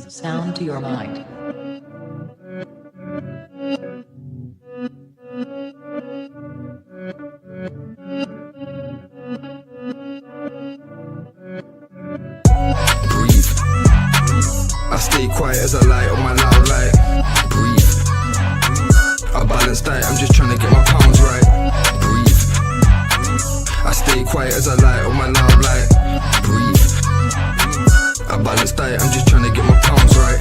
Sound to your mind. Breathe. I stay quiet as I light on my loud light. Breathe. I balance diet, I'm just trying to get my pounds right. Breathe. I stay quiet as I light on my loud light. Breathe. I balance diet, I'm just trying to get my pounds right.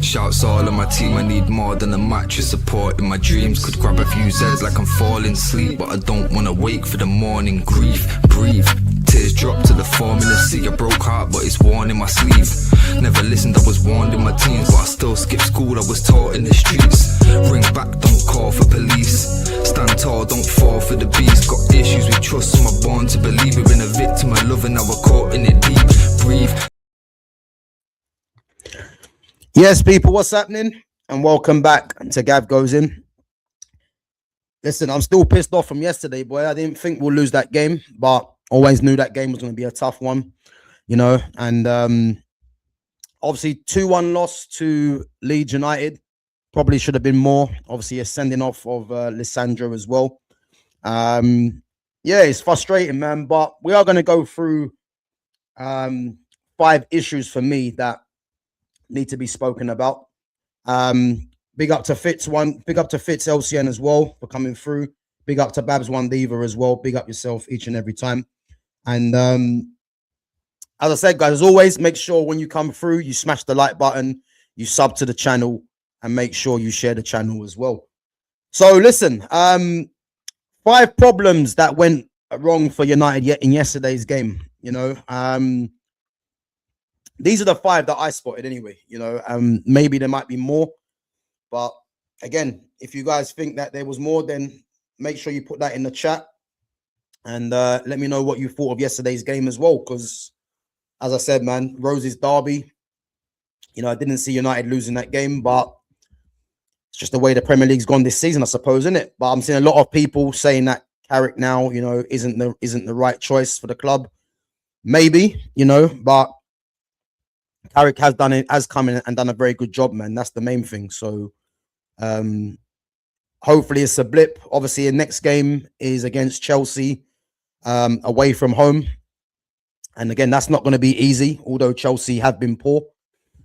Shouts all on my team, I need more than a mattress support in my dreams. Could grab a few Z's like I'm falling asleep, but I don't wanna wake for the morning. Grief, breathe. Tears drop to the form in the sea. A broke heart, but it's worn in my sleeve. Never listened, I was warned in my teens, but I still skipped school, I was taught in the streets. Ring back, don't call for police. Stand tall, don't fall for the beast. Got issues with trust, so I'm born to believe. We've been a victim of love and now we're caught in it deep. Breathe. Yes, people, what's happening? And welcome back to GavGoesIn. Listen, I'm still pissed off from yesterday, boy. I didn't think we'll lose that game, but always knew that game was going to be a tough one, you know. And obviously 2-1 loss to Leeds United. Probably should have been more. Obviously a sending off of Lisandro as well. Yeah, it's frustrating, man. But we are going to go through 5 issues for me that need to be spoken about. Big up to Fitz LCN as well for coming through. Big up to Babs One Diva as well. Big up yourself each and every time. And as I said, guys, as always, make sure when you come through, you smash the like button, you sub to the channel, and make sure you share the channel as well. So listen, 5 problems that went wrong for United yet in yesterday's game. You know, these are the 5 that I spotted anyway. You know, maybe there might be more, but again, if you guys think that there was more, then make sure you put that in the chat and let me know what you thought of yesterday's game as well. Because, as I said, man, Rose's derby, you know, I didn't see United losing that game, but it's just the way the Premier League's gone this season, I suppose, isn't it? But I'm seeing a lot of people saying that Carragher now, you know, isn't the right choice for the club. Maybe, you know, but Carragher has come in and done a very good job, man. That's the main thing. So hopefully it's a blip. Obviously, the next game is against Chelsea, away from home. And again, that's not going to be easy, although Chelsea have been poor.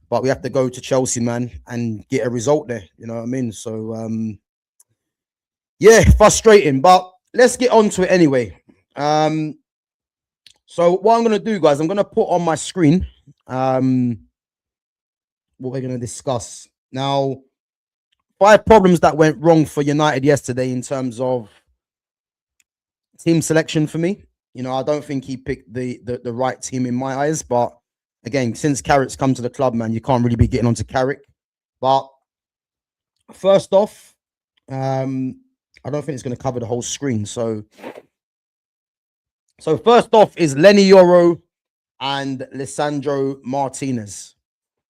But we have to go to Chelsea, man, and get a result there. You know what I mean? So, yeah, frustrating. But let's get on to it anyway. So what I'm going to do, guys, I'm going to put on my screen what we're going to discuss. Now, 5 problems that went wrong for United yesterday in terms of team selection for me. You know, I don't think he picked the right team in my eyes. But again, since Carragher's come to the club, man, you can't really be getting onto Carragher. But first off, I don't think it's going to cover the whole screen. So first off is Leny Yoro and Lisandro Martinez.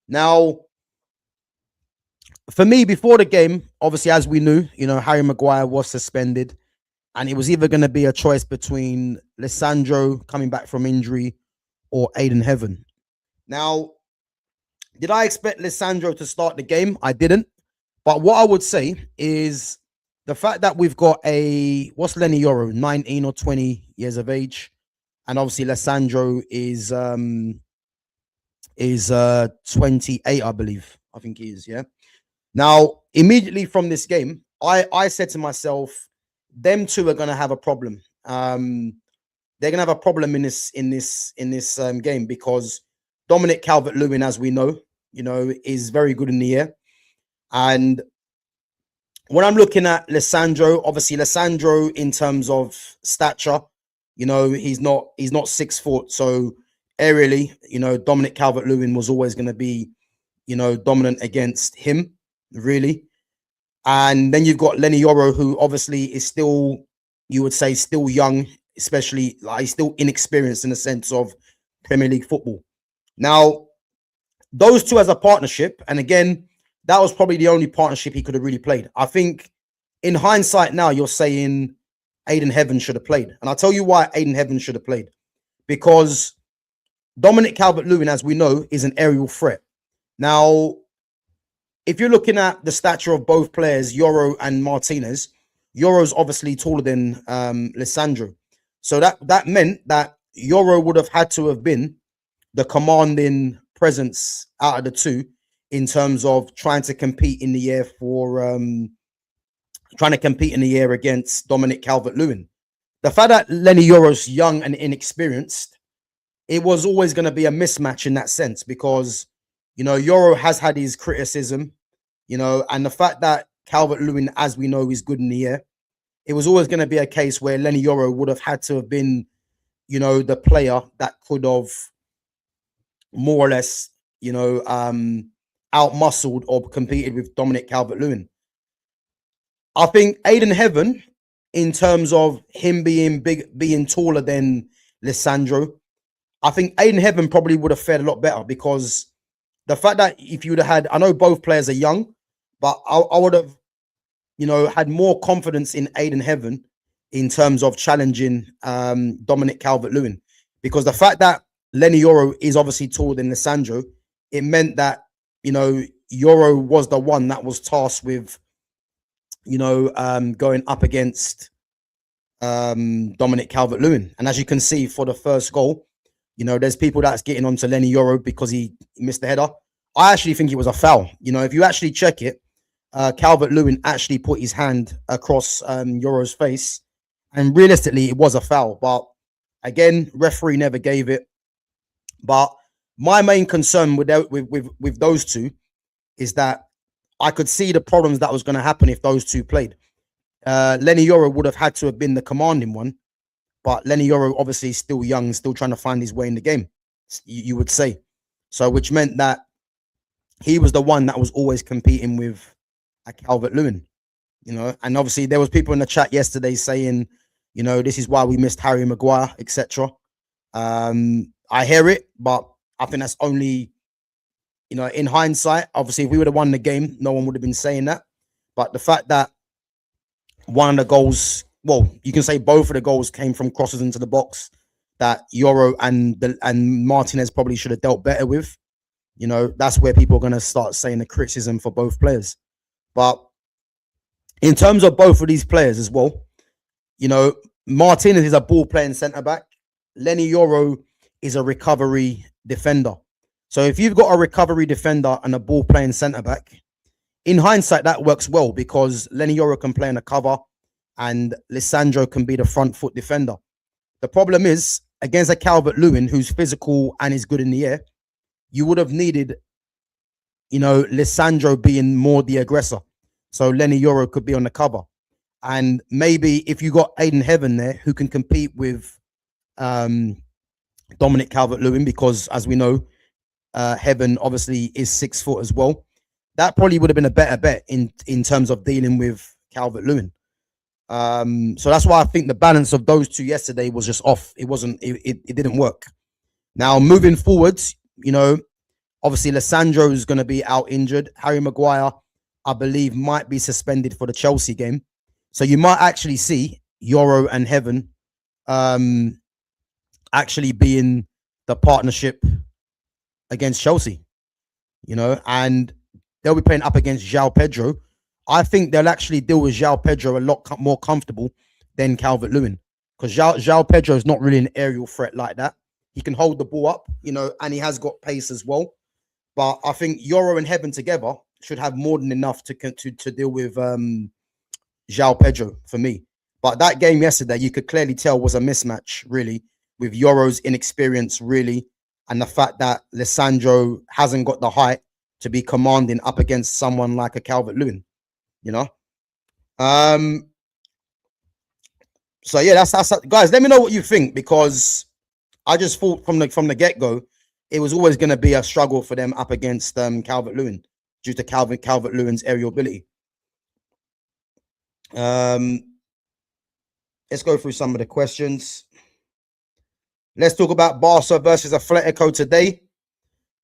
Now, for me, before the game, obviously, as we knew, you know, Harry Maguire was suspended. And it was either going to be a choice between Lisandro coming back from injury or Aiden Heaven. Now, did I expect Lisandro to start the game? I didn't. But what I would say is the fact that we've got what's Leny Yoro, 19 or 20 years of age. And obviously Lisandro is 28, I believe. I think he is, yeah. Now, immediately from this game, I said to myself, them two are going to have a problem. They're going to have a problem in this game because Dominic Calvert-Lewin, as we know, you know, is very good in the air. And when I'm looking at Lisandro, obviously Lisandro in terms of stature, you know, he's not 6 foot. So aerially, you know, Dominic Calvert-Lewin was always going to be, you know, dominant against him, really. And then you've got Leny Yoro, who obviously is still, you would say, still young, especially like he's still inexperienced in the sense of Premier League football. Now, those two as a partnership, and again, that was probably the only partnership he could have really played. I think in hindsight now, you're saying Aiden Heaven should have played. And I'll tell you why Aiden Heaven should have played. Because Dominic Calvert-Lewin, as we know, is an aerial threat. Now, if you're looking at the stature of both players, Yoro and Martinez, Yoro's obviously taller than Lisandro. So that meant that Yoro would have had to have been the commanding presence out of the two in terms of trying to compete in the air against Dominic Calvert-Lewin. The fact that Leny Yoro's young and inexperienced, it was always going to be a mismatch in that sense because, you know, Yoro has had his criticism, you know, and the fact that Calvert-Lewin, as we know, is good in the air, it was always going to be a case where Leny Yoro would have had to have been, you know, the player that could have more or less, you know, out-muscled or competed with Dominic Calvert-Lewin. I think Aiden Heaven, in terms of him being taller than Lisandro, I think Aiden Heaven probably would have fared a lot better because the fact that if you would have had, I know both players are young, but I would have, you know, had more confidence in Aiden Heaven in terms of challenging Dominic Calvert-Lewin, because the fact that Leny Yoro is obviously taller than Lisandro, it meant that, you know, Yoro was the one that was tasked with, you know, going up against Dominic Calvert-Lewin. And as you can see for the first goal, you know, there's people that's getting onto Leny Yoro because he missed the header. I actually think it was a foul. You know, if you actually check it, Calvert-Lewin actually put his hand across Yoro's face, and realistically, it was a foul. But again, referee never gave it. But my main concern with those two is that I could see the problems that was going to happen if those two played. Leny Yoro would have had to have been the commanding one, but Leny Yoro obviously is still young, still trying to find his way in the game, you would say. So, which meant that he was the one that was always competing with a Calvert-Lewin, you know. And obviously there was people in the chat yesterday saying, you know, this is why we missed Harry Maguire, etc. I hear it, but I think that's only, you know, in hindsight. Obviously, if we would have won the game, no one would have been saying that. But the fact that one of the goals, well, you can say both of the goals came from crosses into the box that Yoro and Martinez probably should have dealt better with. You know, that's where people are going to start saying the criticism for both players. But in terms of both of these players as well, you know, Martinez is a ball-playing centre-back. Leny Yoro is a recovery defender. So if you've got a recovery defender and a ball-playing centre-back, in hindsight, that works well because Leny Yoro can play in a cover and Lisandro can be the front foot defender. The problem is, against a Calvert-Lewin who's physical and is good in the air, you would have needed, you know, Lisandro being more the aggressor. So Leny Yoro could be on the cover. And maybe if you got Aiden Heaven there who can compete with Dominic Calvert-Lewin, because as we know, Heaven obviously is 6 foot as well, that probably would have been a better bet in terms of dealing with Calvert-Lewin. So that's why I think the balance of those two yesterday was just off. It didn't work. Now moving forwards, you know, obviously Lisandro is going to be out injured. Harry Maguire, I believe, might be suspended for the Chelsea game. So you might actually see Yoro and Heaven actually being the partnership against Chelsea, you know, and they'll be playing up against João Pedro. I think they'll actually deal with João Pedro a lot more comfortable than Calvert-Lewin, because João Pedro is not really an aerial threat like that. He can hold the ball up, you know, and he has got pace as well. But I think Yoro and Heaven together should have more than enough to deal with João Pedro for me. But that game yesterday, you could clearly tell was a mismatch, really, with Yoro's inexperience, really, and the fact that Lisandro hasn't got the height to be commanding up against someone like a Calvert-Lewin, you know. So yeah, that's guys. Let me know what you think, because I just thought from the get-go it was always going to be a struggle for them up against Calvert-Lewin due to Calvert-Lewin's aerial ability. Let's go through some of the questions. Let's talk about Barca versus Atletico today.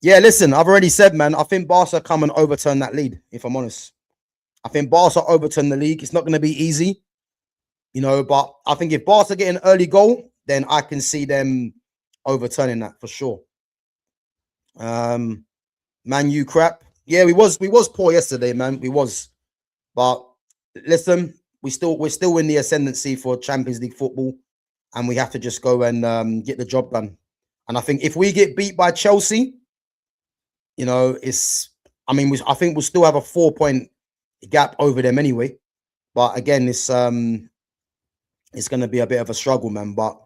Yeah, listen, I've already said, man, I think Barca come and overturn that lead, if I'm honest. I think Barca overturn the league. It's not going to be easy. you know, but I think if Barca get an early goal, then I can see them overturning that for sure. Man U crap. Yeah, we was poor yesterday, man. We was. But listen, we're still in the ascendancy for Champions League football, and we have to just go and get the job done. And I think if we get beat by Chelsea, you know, I think we'll still have a 4-point gap over them anyway. But again, it's going to be a bit of a struggle, man. But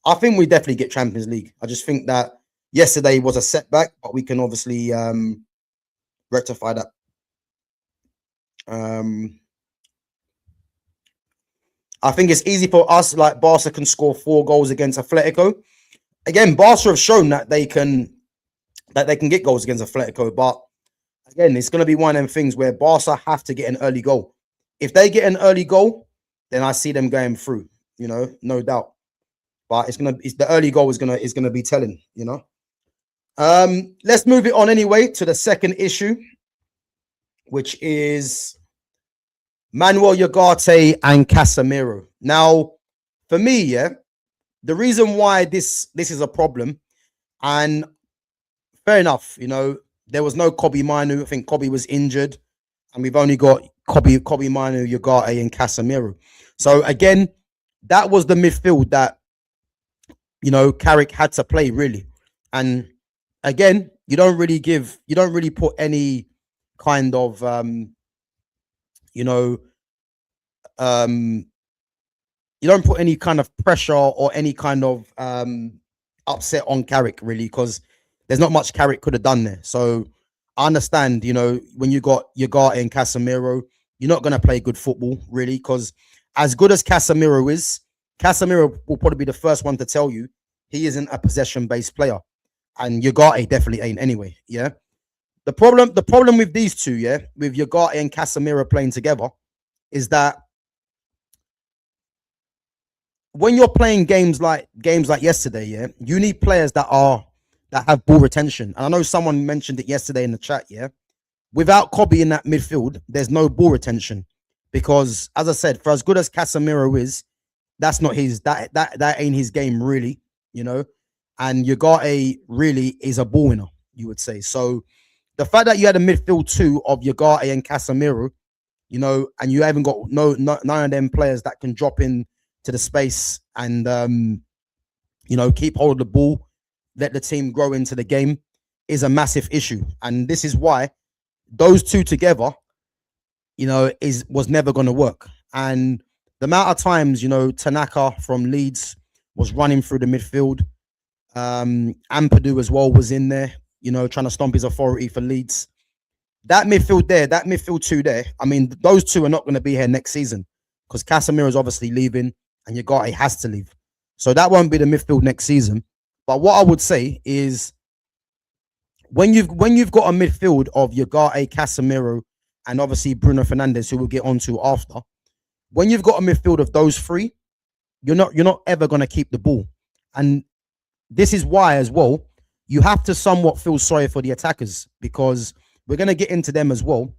I think we definitely get Champions League. I just think that yesterday was a setback, but we can obviously rectify that. I think it's easy for us, like Barca can score 4 goals against Atletico. Again, Barca have shown that they can get goals against Atletico, but again, it's going to be one of them things where Barca have to get an early goal. If they get an early goal, then I see them going through, you know, no doubt. But the early goal is gonna be telling, you know. Let's move it on anyway to the second issue, which is Manuel Ugarte and Casemiro. Now, for me, yeah, the reason why this is a problem, and fair enough, you know, there was no Kobbie Mainoo. I think Kobbie was injured, and we've only got Kobbie Mainoo, Ugarte, and Casemiro. So again, that was the midfield that, you know, Carrick had to play really. And again, you don't really put any kind of you don't put any kind of pressure or any kind of upset on Carrick really, because there's not much Carrick could have done there. So I understand, you know, when you got Ugarte and Casemiro, you're not going to play good football really, because as good as Casemiro is, Casemiro will probably be the first one to tell you he isn't a possession-based player, and Ugarte definitely ain't anyway. Yeah, the problem with these two, yeah, with Ugarte and Casemiro playing together, is that when you're playing games like yesterday, yeah, you need players that have ball retention. And I know someone mentioned it yesterday in the chat, yeah. Without Kobbie in that midfield, there's no ball retention, because as I said, for as good as Casemiro is, that's not his that ain't his game really, you know. And Ugarte really is a ball winner, you would say. So the fact that you had a midfield two of Ugarte and Casemiro, you know, and you haven't got none of them players that can drop in to the space and you know, keep hold of the ball, let the team grow into the game, is a massive issue. And this is why those two together, you know, was never going to work. And the amount of times, you know, Tanaka from Leeds was running through the midfield, Ampadu as well was in there, you know, trying to stomp his authority for Leeds. That midfield there, that midfield two there, I mean, those two are not going to be here next season, because Casemiro is obviously leaving and Ugarte has to leave. So that won't be the midfield next season. But what I would say is, when you've got a midfield of Ugarte, Casemiro, and obviously Bruno Fernandes, who we'll get onto after, when you've got a midfield of those three, you're not ever going to keep the ball. And this is why as well, you have to somewhat feel sorry for the attackers, because we're going to get into them as well.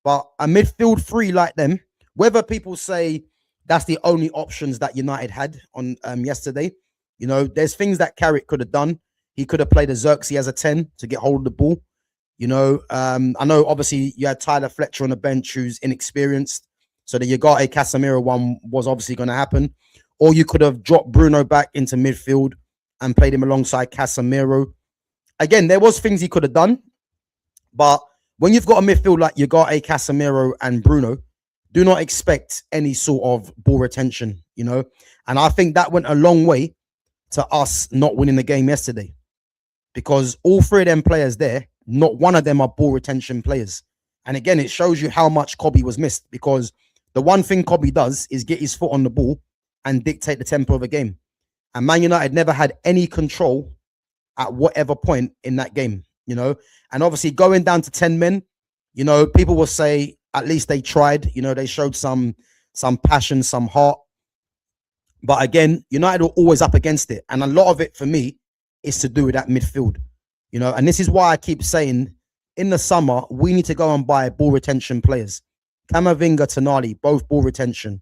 But a midfield three like them, whether people say that's the only options that United had on yesterday, you know, there's things that Carrick could have done. He could have played a Xerxes as a 10 to get hold of the ball. You know, I know obviously you had Tyler Fletcher on the bench who's inexperienced, so the Ugarte Casemiro one was obviously going to happen. Or you could have dropped Bruno back into midfield and played him alongside Casemiro. Again, there was things he could have done, but when you've got a midfield like Ugarte, Casemiro, and Bruno, do not expect any sort of ball retention, you know. And I think that went a long way to us not winning the game yesterday, because all three of them players there, not one of them are ball retention players. And again, it shows you how much Kobbie was missed, because the one thing Kobbie does is get his foot on the ball and dictate the tempo of a game. And Man United never had any control at whatever point in that game, you know. And obviously going down to 10 men, you know, people will say at least they tried, you know, they showed some passion, some heart. But again, United were always up against it. And a lot of it for me is to do with that midfield, you know. And this is why I keep saying in the summer, we need to go and buy ball retention players. Camavinga, Tonali, both ball retention.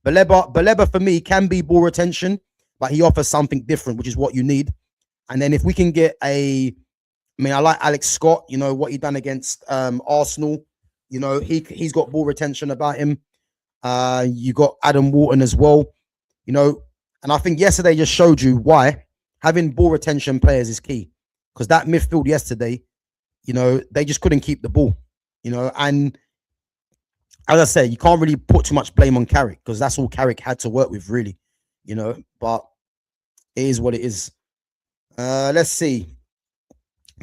Baleba for me can be ball retention, but he offers something different, which is what you need. And then if we can get I like Alex Scott, you know, what he done against Arsenal. You know, he's got ball retention about him. You got Adam Wharton as well, you know, and I think yesterday just showed you why having ball retention players is key. Because that midfield yesterday, you know, they just couldn't keep the ball, you know, and as I say, you can't really put too much blame on Carrick because that's all Carrick had to work with, really, you know, but it is what it is. Let's see.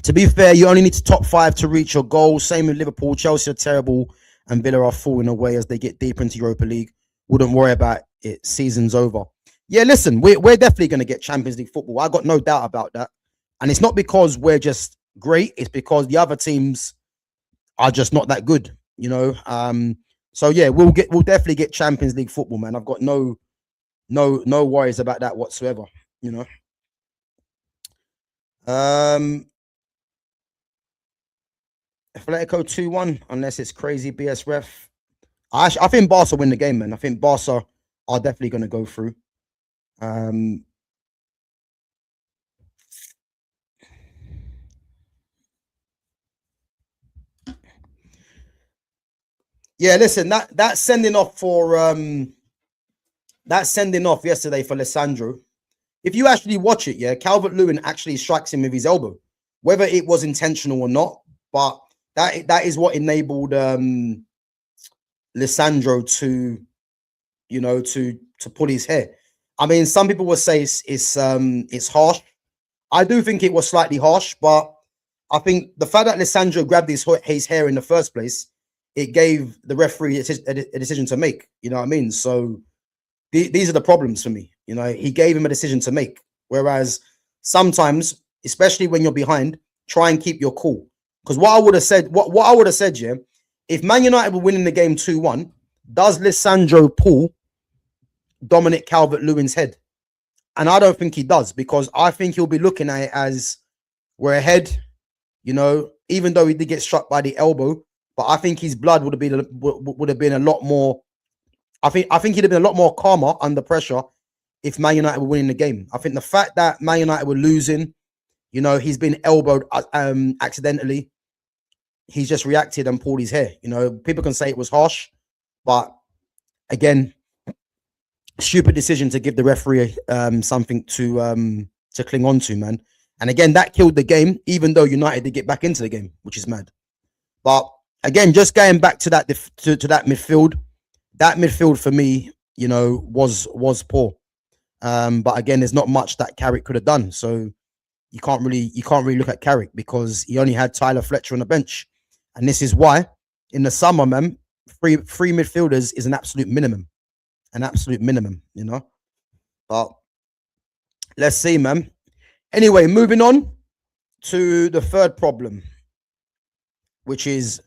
To be fair, you only need to top 5 to reach your goal. Same with Liverpool. Chelsea are terrible and Villa are falling away as they get deeper into Europa League. Wouldn't worry about it. Season's over. Yeah, listen, we're definitely going to get Champions League football. I got no doubt about that. And it's not because we're just great. It's because the other teams are just not that good, you know. So yeah, we'll definitely get Champions League football, man. I've got no worries about that whatsoever, you know. Atletico 2-1, unless it's crazy BS ref. I think Barca win the game, man. I think Barca are definitely going to go through. Yeah, listen, that sending off for that sending off yesterday for Lisandro. If you actually watch it, yeah, Calvert-Lewin actually strikes him with his elbow, whether it was intentional or not. But that is what enabled Lisandro to, you know, to pull his hair. I mean, some people will say it's harsh. I do think it was slightly harsh, but I think the fact that Lisandro grabbed his hair in the first place, it gave the referee a decision to make. You know what I mean? So these are the problems for me. You know, he gave him a decision to make. Whereas sometimes, especially when you're behind, try and keep your cool. Because what I would have said, what I would have said, yeah, if Man United were winning the game 2-1, does Lisandro pull Dominic Calvert-Lewin's head? And I don't think he does, because I think he'll be looking at it as we're ahead, you know, even though he did get struck by the elbow. But I think his blood would have been a lot more. I think he'd have been a lot more calmer under pressure if Man United were winning the game. I think the fact that Man United were losing, you know, he's been elbowed accidentally. He's just reacted and pulled his hair. You know, people can say it was harsh, but again, stupid decision to give the referee something to cling on to, man. And again, that killed the game, even though United did get back into the game, which is mad. But again, just going back to that to that midfield. That midfield for me, you know, was poor. But again, there's not much that Carrick could have done. So you can't really look at Carrick because he only had Tyler Fletcher on the bench. And this is why in the summer, man, three midfielders is an absolute minimum. An absolute minimum, you know. But let's see, man. Anyway, moving on to the third problem, which is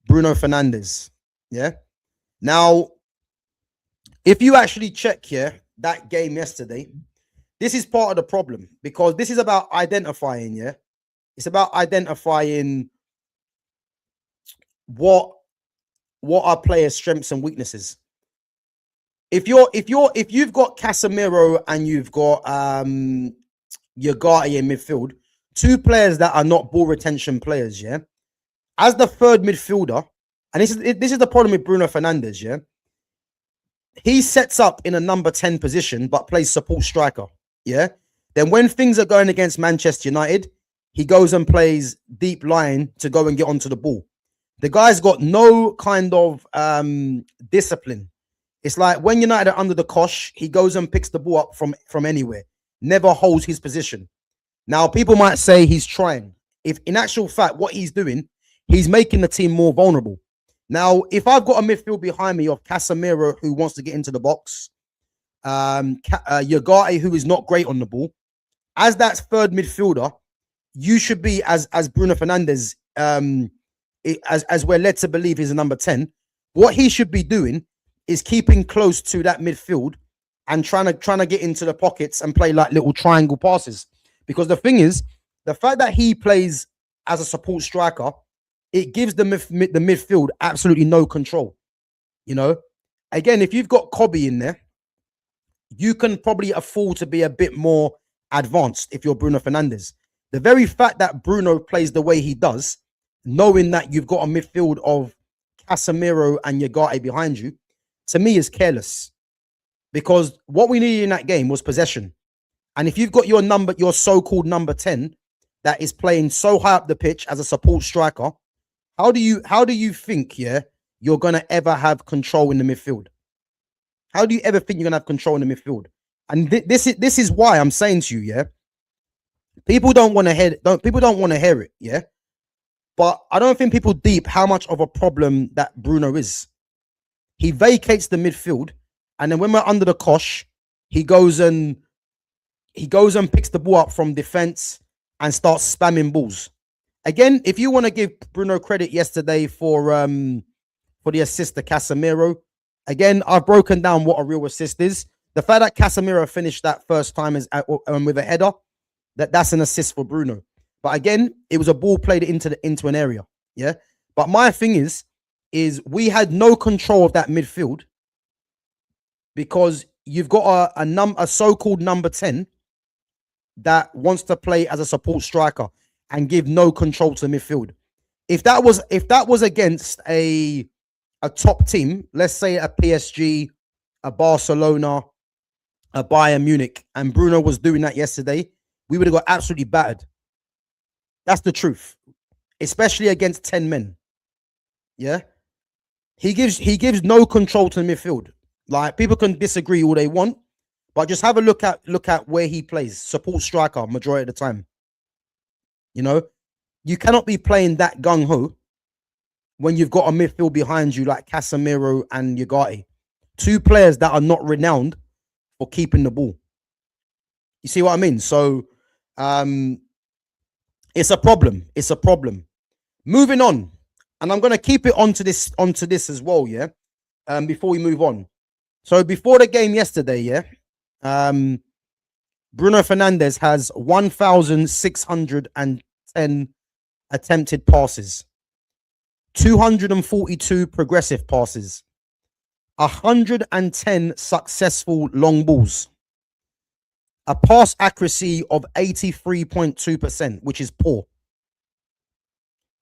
Bruno Fernandes. Yeah. Now, if you actually check here, that game yesterday, this is part of the problem because this is about identifying, yeah? It's about identifying what are players' strengths and weaknesses. If you've got Casemiro and you've got Ugarte in midfield, two players that are not ball retention players, yeah? As the third midfielder, and this is the problem with Bruno Fernandes, yeah? He sets up in a number 10 position, but plays support striker. Yeah. Then when things are going against Manchester United, he goes and plays deep line to go and get onto the ball. The guy's got no kind of discipline. It's like when United are under the cosh, he goes and picks the ball up from anywhere. Never holds his position. Now, people might say he's trying. If in actual fact, what he's doing, he's making the team more vulnerable. Now, if I've got a midfield behind me of Casemiro, who wants to get into the box, Ugarte, who is not great on the ball, as that third midfielder, you should be, as Bruno Fernandes, as we're led to believe he's a number 10, what he should be doing is keeping close to that midfield and trying to get into the pockets and play like little triangle passes. Because the thing is, the fact that he plays as a support striker, it gives the midfield absolutely no control. You know, again, if you've got Kobe in there, you can probably afford to be a bit more advanced if you're Bruno Fernandes. The very fact that Bruno plays the way he does, knowing that you've got a midfield of Casemiro and Ugarte behind you, to me is careless. Because what we needed in that game was possession. And if you've got your so-called number 10 that is playing so high up the pitch as a support striker, how do you think, you're gonna ever have control in the midfield? How do you ever think you're gonna have control in the midfield? And this is why I'm saying to you, people don't want to hear it, But I don't think people deep how much of a problem that Bruno is. He vacates the midfield, and then when we're under the cosh, he goes and picks the ball up from defense and starts spamming balls. Again, if you want to give Bruno credit yesterday for the assist to Casemiro, again, I've broken down what a real assist is. The fact that Casemiro finished that first time is with a header, that's an assist for Bruno. But again, it was a ball played into an area. Yeah. But my thing is we had no control of that midfield because you've got a so-called number 10 that wants to play as a support striker and give no control to the midfield. If that was against a top team, let's say a PSG, a Barcelona, a Bayern Munich, and Bruno was doing that yesterday, we would have got absolutely battered. That's the truth, especially against 10 men. Yeah, he gives no control to the midfield. Like, people can disagree all they want, but just have a look at where he plays, support striker majority of the time. You know, you cannot be playing that gung ho when you've got a midfield behind you like Casemiro and Ugarte, two players that are not renowned for keeping the ball. You see what I mean? So, it's a problem. It's a problem. Moving on, and I'm going to keep it onto this as well, before we move on. So before the game yesterday, Bruno Fernandes has 1,610 attempted passes, 242 progressive passes, 110 successful long balls, a pass accuracy of 83.2%, which is poor.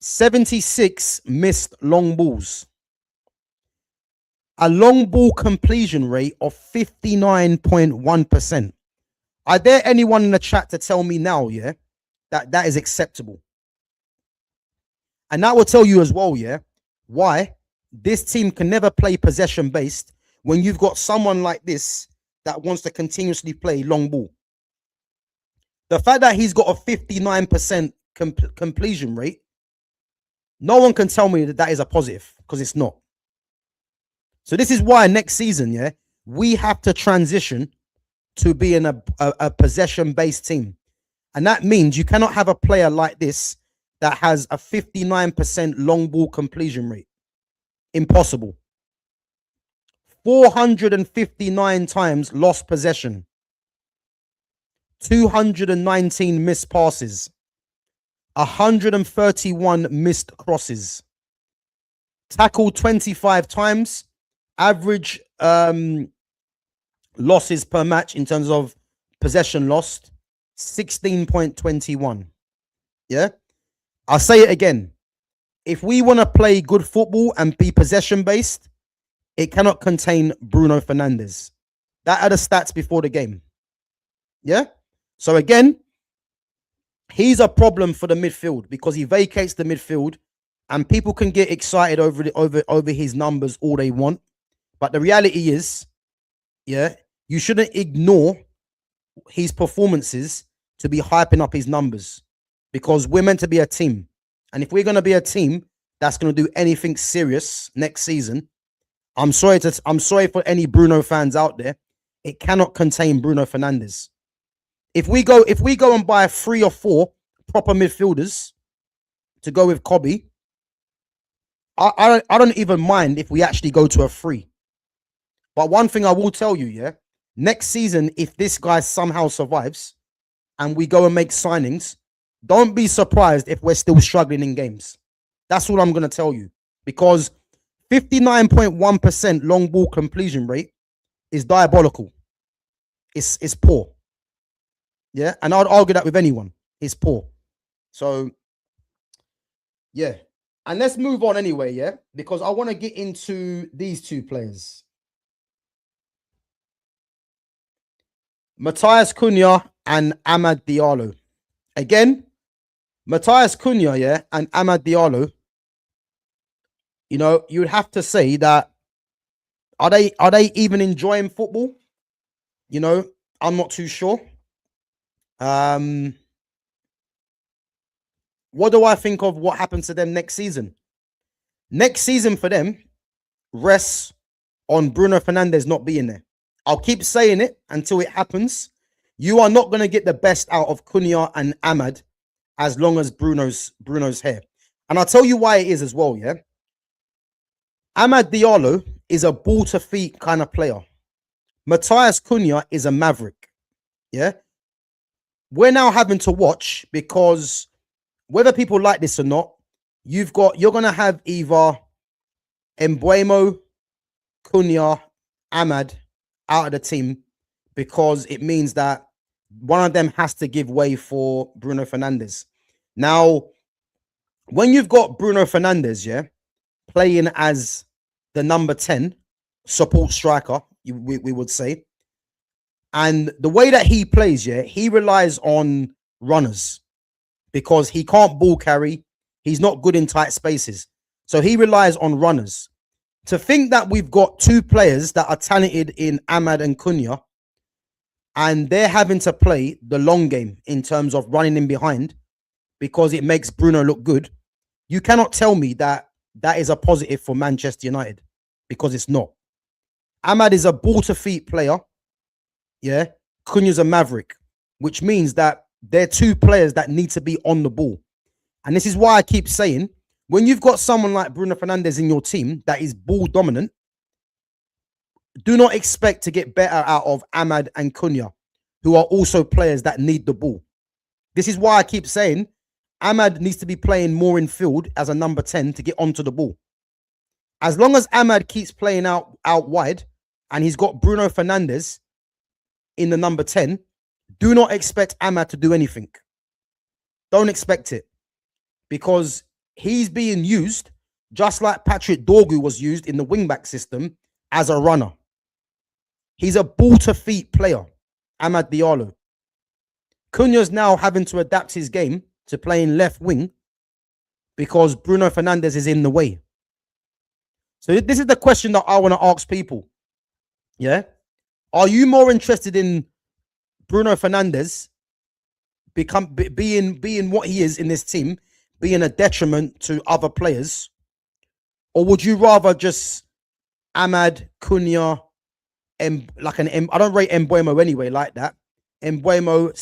76 missed long balls. A long ball completion rate of 59.1%. I dare anyone in the chat to tell me now, that is acceptable. And that will tell you as well, why this team can never play possession based when you've got someone like this that wants to continuously play long ball. The fact that he's got a 59% completion rate, no one can tell me that is a positive, because it's not. So this is why next season, we have to transition to being a possession-based team. And that means you cannot have a player like this that has a 59% long ball completion rate. Impossible. 459 times lost possession. 219 missed passes. 131 missed crosses. Tackled 25 times. Average losses per match in terms of possession lost, 16.21. Yeah, I'll say it again. If we want to play good football and be possession based, it cannot contain Bruno Fernandes. That are the stats before the game. Yeah. So again, he's a problem for the midfield because he vacates the midfield, and people can get excited over his numbers all they want. But the reality is, you shouldn't ignore his performances to be hyping up his numbers, because we're meant to be a team. And if we're going to be a team that's going to do anything serious next season, I'm sorry for any Bruno fans out there. It cannot contain Bruno Fernandes. If we go and buy 3 or 4 proper midfielders to go with Kobe, I don't even mind if we actually go to a 3. But one thing I will tell you, next season, if this guy somehow survives and we go and make signings, don't be surprised if we're still struggling in games. That's all I'm going to tell you, because 59.1% long ball completion rate is diabolical. It's poor. Yeah, and I'd argue that with anyone. It's poor. So, yeah. And let's move on anyway, yeah? Because I want to get into these two players. Matthias Cunha and Amad Diallo. Again, Matthias Cunha, yeah, and Amad Diallo, you know, you'd have to say that are they even enjoying football? You know, I'm not too sure. What do I think of what happens to them next season? Next season for them rests on Bruno Fernandes not being there. I'll keep saying it until it happens. You are not going to get the best out of Cunha and Amad as long as Bruno's here. And I'll tell you why it is as well, yeah? Amad Diallo is a ball to feet kind of player. Matthias Cunha is a maverick, yeah? We're now having to watch because whether people like this or not, you're going to have either Mbeumo, Cunha, Amad out of the team because it means that one of them has to give way for Bruno Fernandes. Now, when you've got Bruno Fernandes, yeah, playing as the number 10 support striker, we would say, and the way that he plays, yeah, he relies on runners because he can't ball carry. He's not good in tight spaces. So he relies on runners. To think that we've got two players that are talented in Amad and Cunha, and they're having to play the long game in terms of running in behind because it makes Bruno look good, you cannot tell me that that is a positive for Manchester United because it's not. Amad is a ball-to-feet player. Yeah, Cunha's a maverick, which means that they're two players that need to be on the ball. And this is why I keep saying, when you've got someone like Bruno Fernandes in your team that is ball dominant, do not expect to get better out of Amad and Cunha, who are also players that need the ball. This is why I keep saying Amad needs to be playing more in field as a number 10 to get onto the ball. As long as Amad keeps playing out wide and he's got Bruno Fernandes in the number 10, do not expect Amad to do anything. Don't expect it. Because he's being used just like Patrick Dorgu was used in the wingback system as a runner. He's a ball-to-feet player, Amad Diallo. Cunha's now having to adapt his game to playing left wing because Bruno Fernandes is in the way. So this is the question that I want to ask people. Yeah? Are you more interested in Bruno Fernandes being what he is in this team, being a detriment to other players? Or would you rather just Amad, Cunha, I don't rate Mbeumo anyway like that. Mbeumo,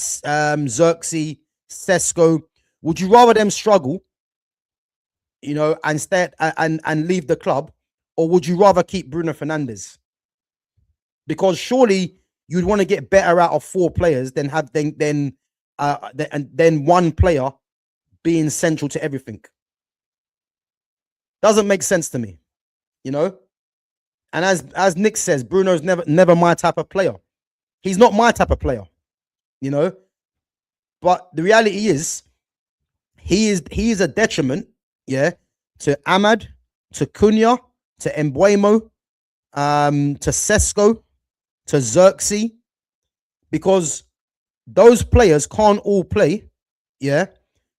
Xerxes, Sesko. Would you rather them struggle, you know, and leave the club? Or would you rather keep Bruno Fernandes? Because surely you'd want to get better out of four players than one player being central to everything. Doesn't make sense to me, you know. And as Nick says, Bruno's never my type of player. He's not my type of player, you know. But the reality is, he is a detriment, yeah, to Amad, to Cunha, to Mbeumo, to Sesko, to Xerxes, because those players can't all play, yeah.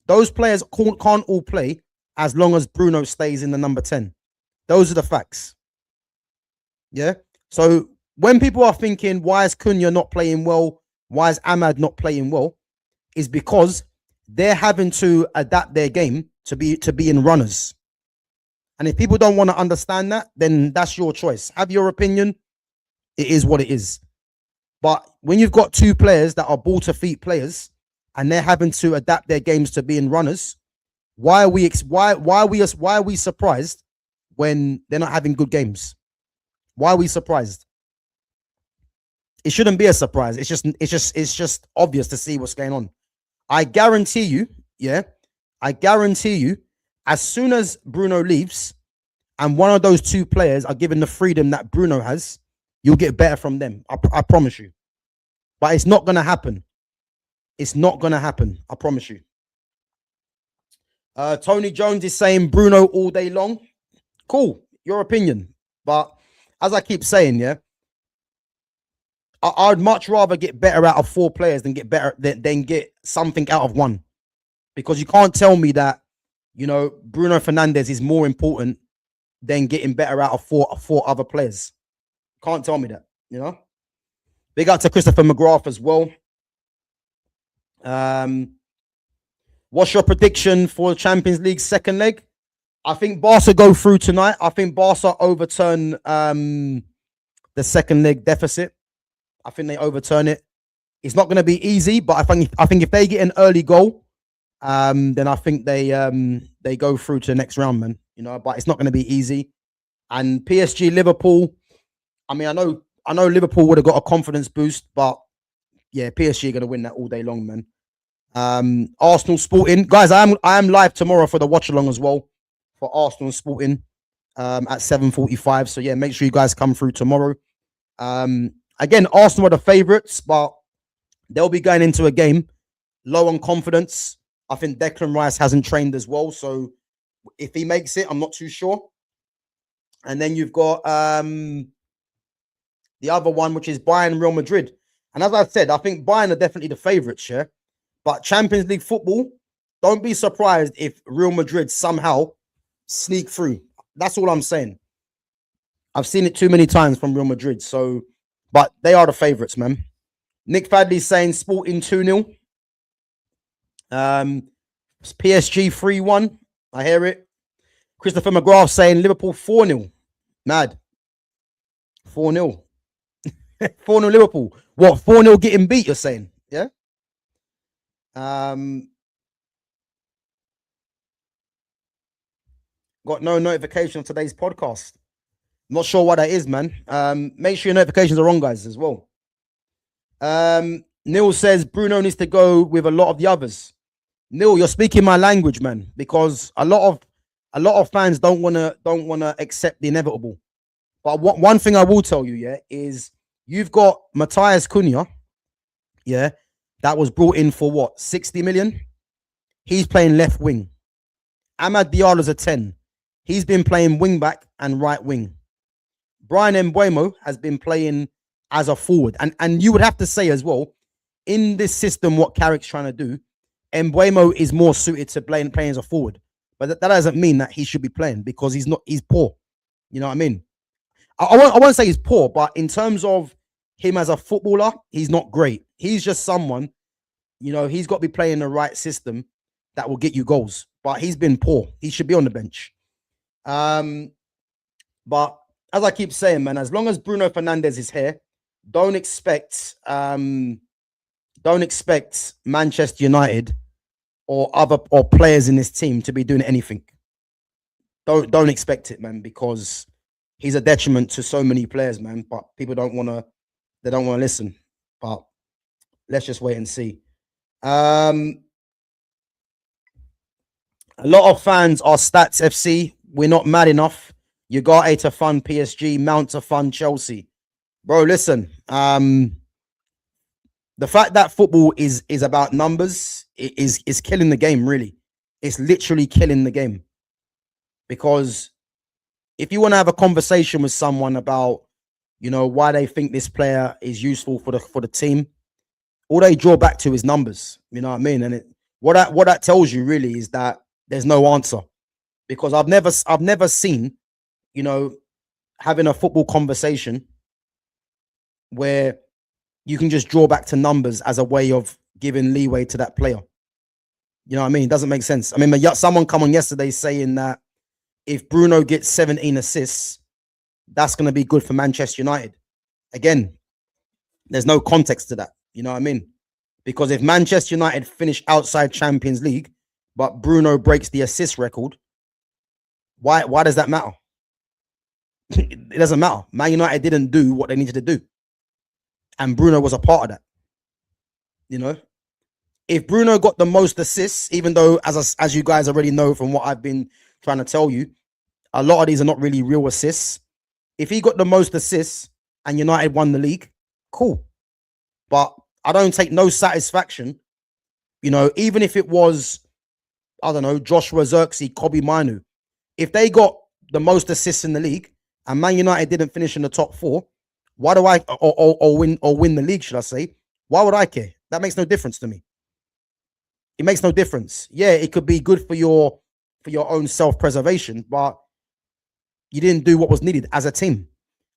Those players can't all play as long as Bruno stays in the number 10. Those are the facts. Yeah. So when people are thinking, why is Cunha not playing well? Why is Amad not playing well? Is because they're having to adapt their game to be in runners. And if people don't want to understand that, then that's your choice. Have your opinion. It is what it is. But when you've got two players that are ball to feet players and they're having to adapt their games to being runners, why are we surprised when they're not having good games? Why are we surprised? It shouldn't be a surprise. It's just obvious to see what's going on. I guarantee you, yeah, as soon as Bruno leaves and one of those two players are given the freedom that Bruno has, you'll get better from them. I promise you. But it's not going to happen. It's not going to happen. I promise you. Tony Jones is saying Bruno all day long. Cool. Your opinion. But as I keep saying, yeah, I'd much rather get better out of 4 players than get something out of 1. Because you can't tell me that, you know, Bruno Fernandes is more important than getting better out of four other players. Can't tell me that, you know. Big up to Christopher McGrath as well. What's your prediction for the Champions League second leg? I think Barca go through tonight. I think Barca overturn the second leg deficit. I think they overturn it. It's not going to be easy, but I think if they get an early goal, then I think they go through to the next round, man. You know, but it's not going to be easy. And PSG Liverpool, I mean, I know Liverpool would have got a confidence boost, but yeah, PSG are going to win that all day long, man. Arsenal Sporting, guys. I am live tomorrow for the watch along as well for Arsenal Sporting at 7:45. So yeah, make sure you guys come through tomorrow. Again, Arsenal are the favourites, but they'll be going into a game low on confidence. I think Declan Rice hasn't trained as well, so if he makes it, I'm not too sure. And then you've got the other one, which is Bayern Real Madrid. And as I said, I think Bayern are definitely the favourites, yeah. But Champions League football, don't be surprised if Real Madrid somehow sneak through. That's all I'm saying. I've seen it too many times from Real Madrid. So, but they are the favourites, man. Nick Fadley's saying Sporting 2-0. PSG 3-1. I hear it. Christopher McGrath saying Liverpool 4-0. Mad. 4-0. 4-0 Liverpool. What? 4-0 getting beat, you're saying? Yeah? Got no notification of today's podcast. Not sure what that is, man. Make sure your notifications are on, guys, as well. Neil says Bruno needs to go with a lot of the others. Neil, you're speaking my language, man, because a lot of fans don't wanna accept the inevitable. But one thing I will tell you, yeah, is you've got Matthias Cunha, yeah, that was brought in for what, 60 million? He's playing left wing. Amad Diallo's a 10. He's been playing wing back and right wing. Brian Mbeumo has been playing as a forward. And you would have to say as well, in this system, what Carrick's trying to do, Mbeumo is more suited to playing as a forward. But that doesn't mean that he should be playing, because he's poor. You know what I mean? I won't say he's poor, but in terms of him as a footballer, he's not great. He's just someone, you know, he's got to be playing the right system that will get you goals. But he's been poor. He should be on the bench. But as I keep saying, man, as long as Bruno Fernandes is here, don't expect Manchester United or players in this team to be doing anything. Don't expect it, man, because he's a detriment to so many players, man. But people don't want to listen. But let's just wait and see. A lot of fans are Stats FC. We're not mad enough. Ugarte to fund PSG, Mount to fund Chelsea. Bro, listen. The fact that football is about numbers is killing the game, really. It's literally killing the game. Because if you want to have a conversation with someone about, you know, why they think this player is useful for the team, all they draw back to is numbers. You know what I mean? And what that tells you really is that there's no answer. Because I've never seen, you know, having a football conversation where you can just draw back to numbers as a way of giving leeway to that player. You know what I mean? It doesn't make sense. I mean, someone come on yesterday saying that if Bruno gets 17 assists, that's going to be good for Manchester United. Again, there's no context to that. You know what I mean? Because if Manchester United finish outside Champions League, but Bruno breaks the assist record, why does that matter? It doesn't matter. Man United didn't do what they needed to do. And Bruno was a part of that. You know? If Bruno got the most assists, even though, as you guys already know from what I've been trying to tell you, a lot of these are not really real assists. If he got the most assists and United won the league, cool. But I don't take no satisfaction, even if it was, I don't know, Joshua Zirkzee, Kobe Minu. If they got the most assists in the league and Man United didn't finish in the top 4, why do I, or win the league, should I say? Why would I care? That makes no difference to me. It makes no difference. Yeah, it could be good for your own self-preservation, but you didn't do what was needed as a team.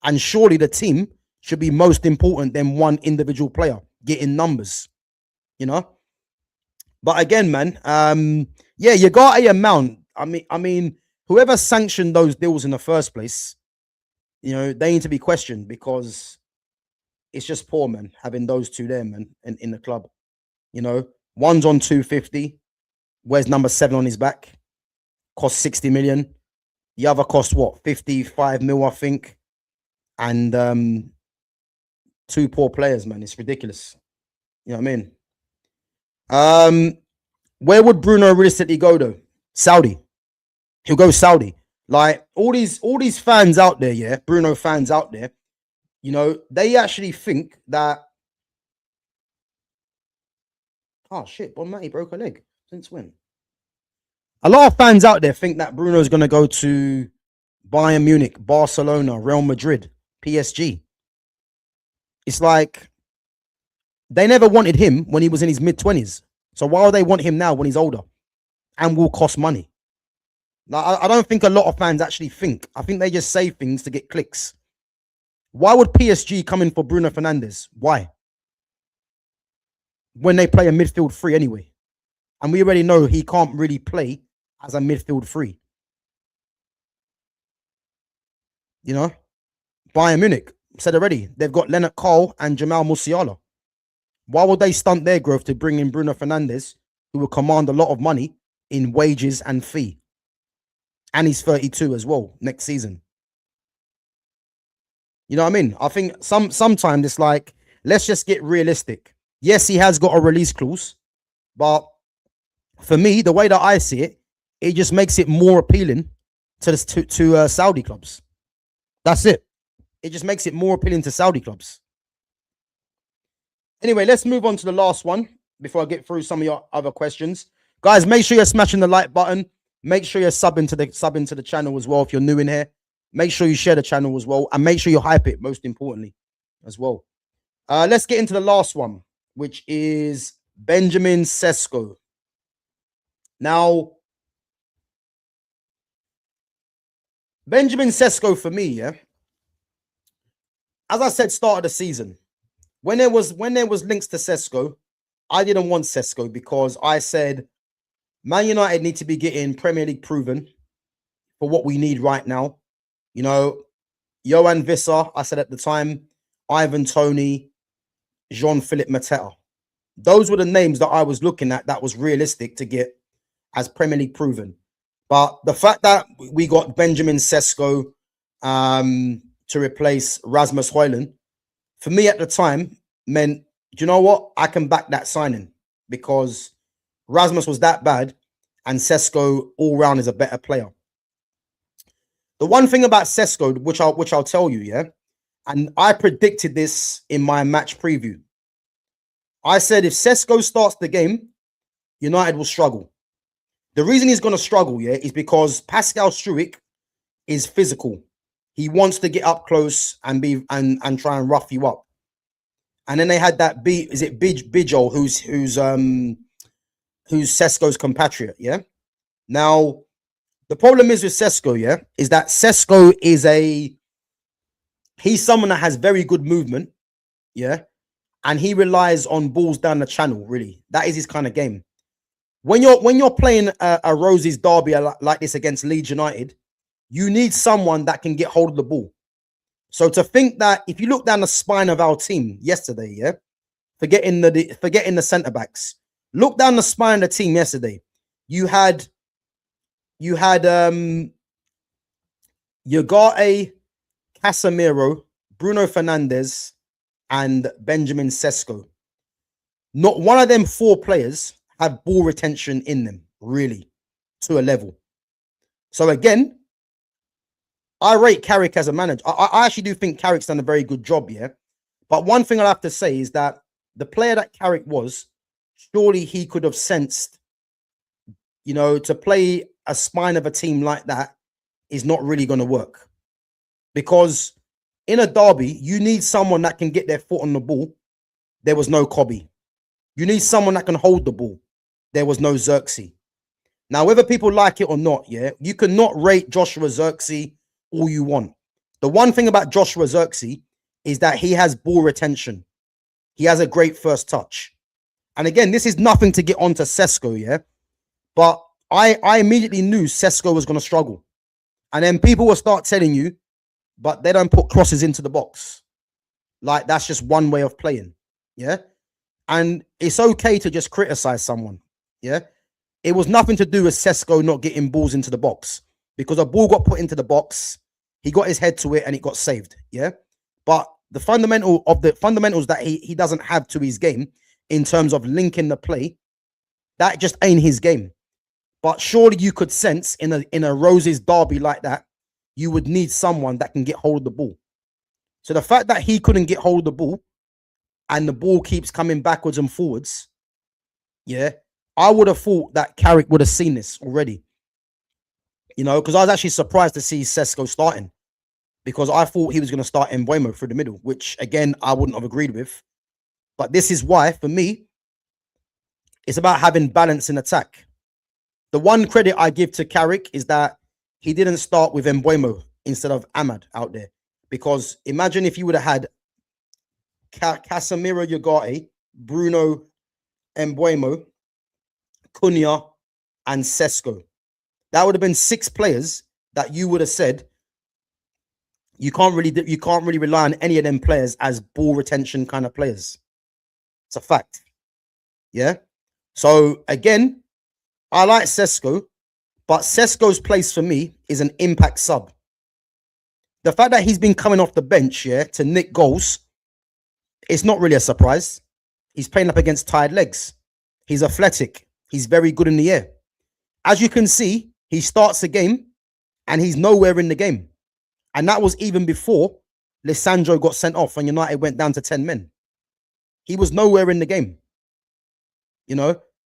And surely the team should be most important than one individual player getting numbers, But again, man, yeah, Ugarte and Mount. I mean, whoever sanctioned those deals in the first place, they need to be questioned, because it's just poor, man, having those two there, man, in the club. One's on 250, wears number 7 on his back, cost 60 million. The other cost what, 55 mil, I think. And two poor players, man. It's ridiculous. You know what I mean? Where would Bruno realistically go though? Saudi. He'll go Saudi. Like all these fans out there, yeah, Bruno fans out there, they actually think that. Oh shit, Bon Matty broke a leg. Since when? A lot of fans out there think that Bruno's going to go to Bayern Munich, Barcelona, Real Madrid, PSG. It's like they never wanted him when he was in his mid-20s. So why would they want him now when he's older and will cost money? Like, I don't think a lot of fans actually think. I think they just say things to get clicks. Why would PSG come in for Bruno Fernandes? Why? When they play a midfield 3 anyway. And we already know he can't really play as a midfield 3. Bayern Munich, said already, they've got Leonard Cole and Jamal Musiala. Why would they stunt their growth to bring in Bruno Fernandes, who will command a lot of money in wages and fee? And he's 32 as well next season. You know what I mean? I think sometimes it's like, let's just get realistic. Yes, he has got a release clause, but for me, the way that I see it, it just makes it more appealing to Saudi clubs. That's it. It just makes it more appealing to Saudi clubs. Anyway, let's move on to the last one before I get through some of your other questions. Guys, make sure you're smashing the like button. Make sure you're subbing to the channel as well if you're new in here. Make sure you share the channel as well. And make sure you hype it, most importantly, as well. Let's get into the last one, which is Benjamin Sesko. Now, Benjamin Sesko for me, yeah. As I said, start of the season, when there was links to Sesko, I didn't want Sesko because I said Man United need to be getting Premier League proven for what we need right now. Johan Visser, I said at the time, Ivan Toney, Jean-Philippe Mateta. Those were the names that I was looking at that was realistic to get as Premier League proven. But the fact that we got Benjamin Sesko to replace Rasmus Højlund, for me at the time, meant, do you know what? I can back that signing because Rasmus was that bad and Sesko all round is a better player. The one thing about Sesko, which I'll tell you, yeah, and I predicted this in my match preview. I said if Sesko starts the game, United will struggle. The reason he's going to struggle, yeah, is because Pascal Struijk is physical. He wants to get up close and try and rough you up. And then they had that Bijol, who's Sesko's compatriot, yeah. Now, the problem is with Sesko, yeah, is that Sesko is he's someone that has very good movement, yeah, and he relies on balls down the channel. Really, that is his kind of game. When you're playing a Rosie's derby like this against Leeds United, you need someone that can get hold of the ball. So to think that if you look down the spine of our team yesterday, yeah, forgetting the centre backs, look down the spine of the team yesterday. You had Ugarte, Casemiro, Bruno Fernandes, and Benjamin Sesko. Not one of them 4 players had ball retention in them, really, to a level. So again, I rate Carrick as a manager. I actually do think Carrick's done a very good job, yeah. But one thing I'll have to say is that the player that Carrick was, surely he could have sensed, to play a spine of a team like that is not really going to work. Because in a derby, you need someone that can get their foot on the ball. There was no Kobe. You need someone that can hold the ball. There was no Xerxes. Now, whether people like it or not, you cannot rate Joshua Xerxes all you want. The one thing about Joshua Xerxes is that he has ball retention. He has a great first touch. And again, this is nothing to get onto Sesko, but I immediately knew Sesko was going to struggle. And then people will start telling you, but they don't put crosses into the box. Like, that's just one way of playing, And it's okay to just criticize someone, It was nothing to do with Sesko not getting balls into the box, because a ball got put into the box, he got his head to it and it got saved, But the fundamentals that he doesn't have to his game in terms of linking the play, that just ain't his game. But surely you could sense in a Roses derby like that, you would need someone that can get hold of the ball. So the fact that he couldn't get hold of the ball and the ball keeps coming backwards and forwards, I would have thought that Carrick would have seen this already. Because I was actually surprised to see Sesko starting, because I thought he was going to start Mbeumo through the middle, which, again, I wouldn't have agreed with. But this is why, for me, it's about having balance in attack. The one credit I give to Carrick is that he didn't start with Mbeumo instead of Ahmad out there. Because imagine if you would have had Casemiro Ugarte, Bruno Mbeumo, Cunha, and Sesko. That would have been 6 players that you would have said you can't really rely on any of them players as ball retention kind of players. It's a fact. So again, I like Sesko, but Sesko's place for me is an impact sub. The fact that he's been coming off the bench to nick goals, it's not really a surprise. He's playing up against tired legs. He's athletic. He's very good in the air. As you can see, he starts the game and he's nowhere in the game. And that was even before Lisandro got sent off and United went down to 10 men. He was nowhere in the game.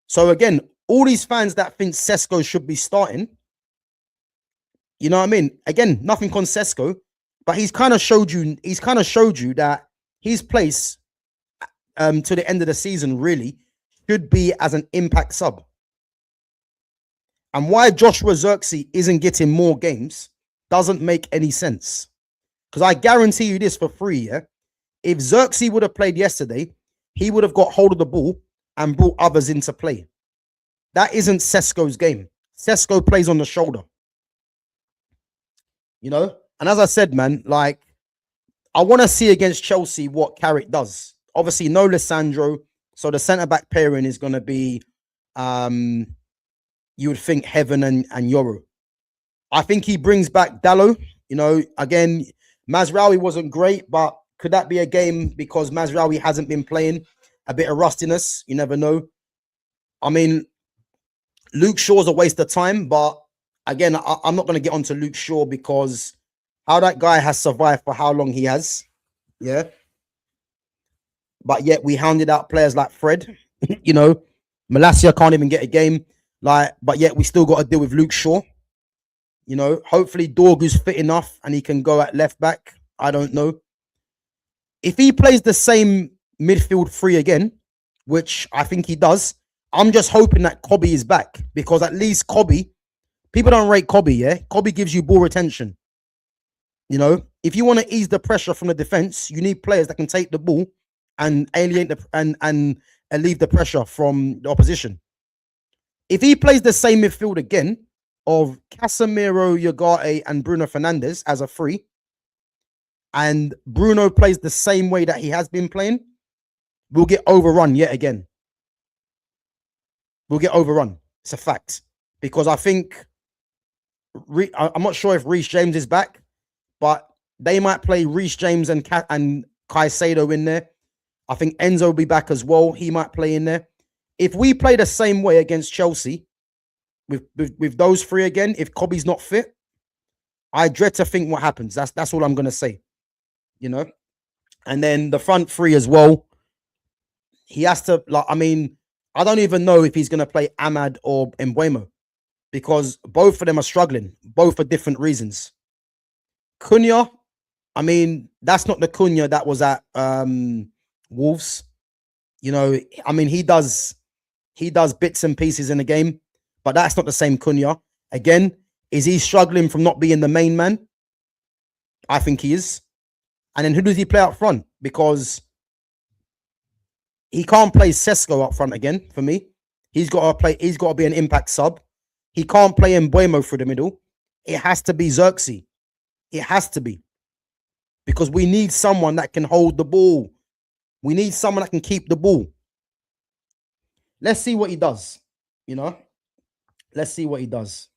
So again, all these fans that think Sesko should be starting, you know what I mean? Again, nothing on Sesko, but he's kind of showed you that his place to the end of the season really should be as an impact sub. And why Joshua Xerxes isn't getting more games doesn't make any sense. Because I guarantee you this for free, if Xerxes would have played yesterday, he would have got hold of the ball and brought others into play. That isn't Sesko's game. Sesko plays on the shoulder. And as I said, man, like, I want to see against Chelsea what Carrick does. Obviously, no Lisandro. So the centre-back pairing is going to be, you would think, Heaven and Yoro. I think he brings back Dallo. Again, Mazraoui wasn't great, but could that be a game because Mazraoui hasn't been playing? A bit of rustiness, you never know. I mean, Luke Shaw's a waste of time, but again, I'm not going to get onto Luke Shaw because how that guy has survived for how long he has, But yet we hounded out players like Fred, Malacia can't even get a game, but yet we still got to deal with Luke Shaw. Hopefully Dorgu's fit enough and he can go at left back. I don't know. If he plays the same midfield 3 again, which I think he does, I'm just hoping that Kobe is back, because at least Kobe, people don't rate Kobe, Kobe gives you ball retention. If you want to ease the pressure from the defense, you need players that can take the ball and alienate and relieve the pressure from the opposition. If he plays the same midfield again of Casemiro, Ugarte, and Bruno Fernandes as a 3, and Bruno plays the same way that he has been playing, we'll get overrun yet again. We'll get overrun. It's a fact. Because I think, I'm not sure if Reece James is back, but they might play Reece James and Caicedo in there. I think Enzo will be back as well. He might play in there. If we play the same way against Chelsea, with those 3 again, if Kobe's not fit, I dread to think what happens. That's all I'm going to say. And then the front 3 as well. he has to, like, I mean, I don't even know if he's going to play Ahmad or Mbuemo because both of them are struggling, both for different reasons. Cunha, I mean, that's not the Cunha that was at Wolves. You know, I mean, he does bits and pieces in the game, but that's not the same Cunha. Again, is he struggling from not being the main man? I think he is. And then who does he play up front? Because he can't play Sesko up front again for me. He's got to be an impact sub. He can't play Mbuemo through the middle. It has to be Xerxes. It has to be. Because we need someone that can hold the ball. We need someone that can keep the ball. Let's see what he does. You know? Let's see what he does.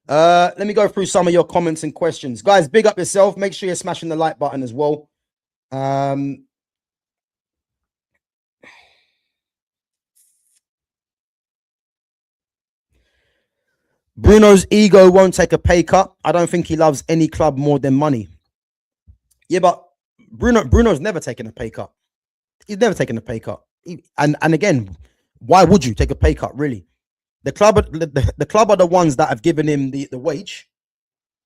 Let me go through some of your comments and questions. Guys, big up yourself. Make sure you're smashing the like button as well. Bruno's ego won't take a pay cut. I don't think he loves any club more than money. Yeah, but Bruno's never taken a pay cut. He's never taken a pay cut. And again, why would you take a pay cut, really? The club are the ones that have given him the wage.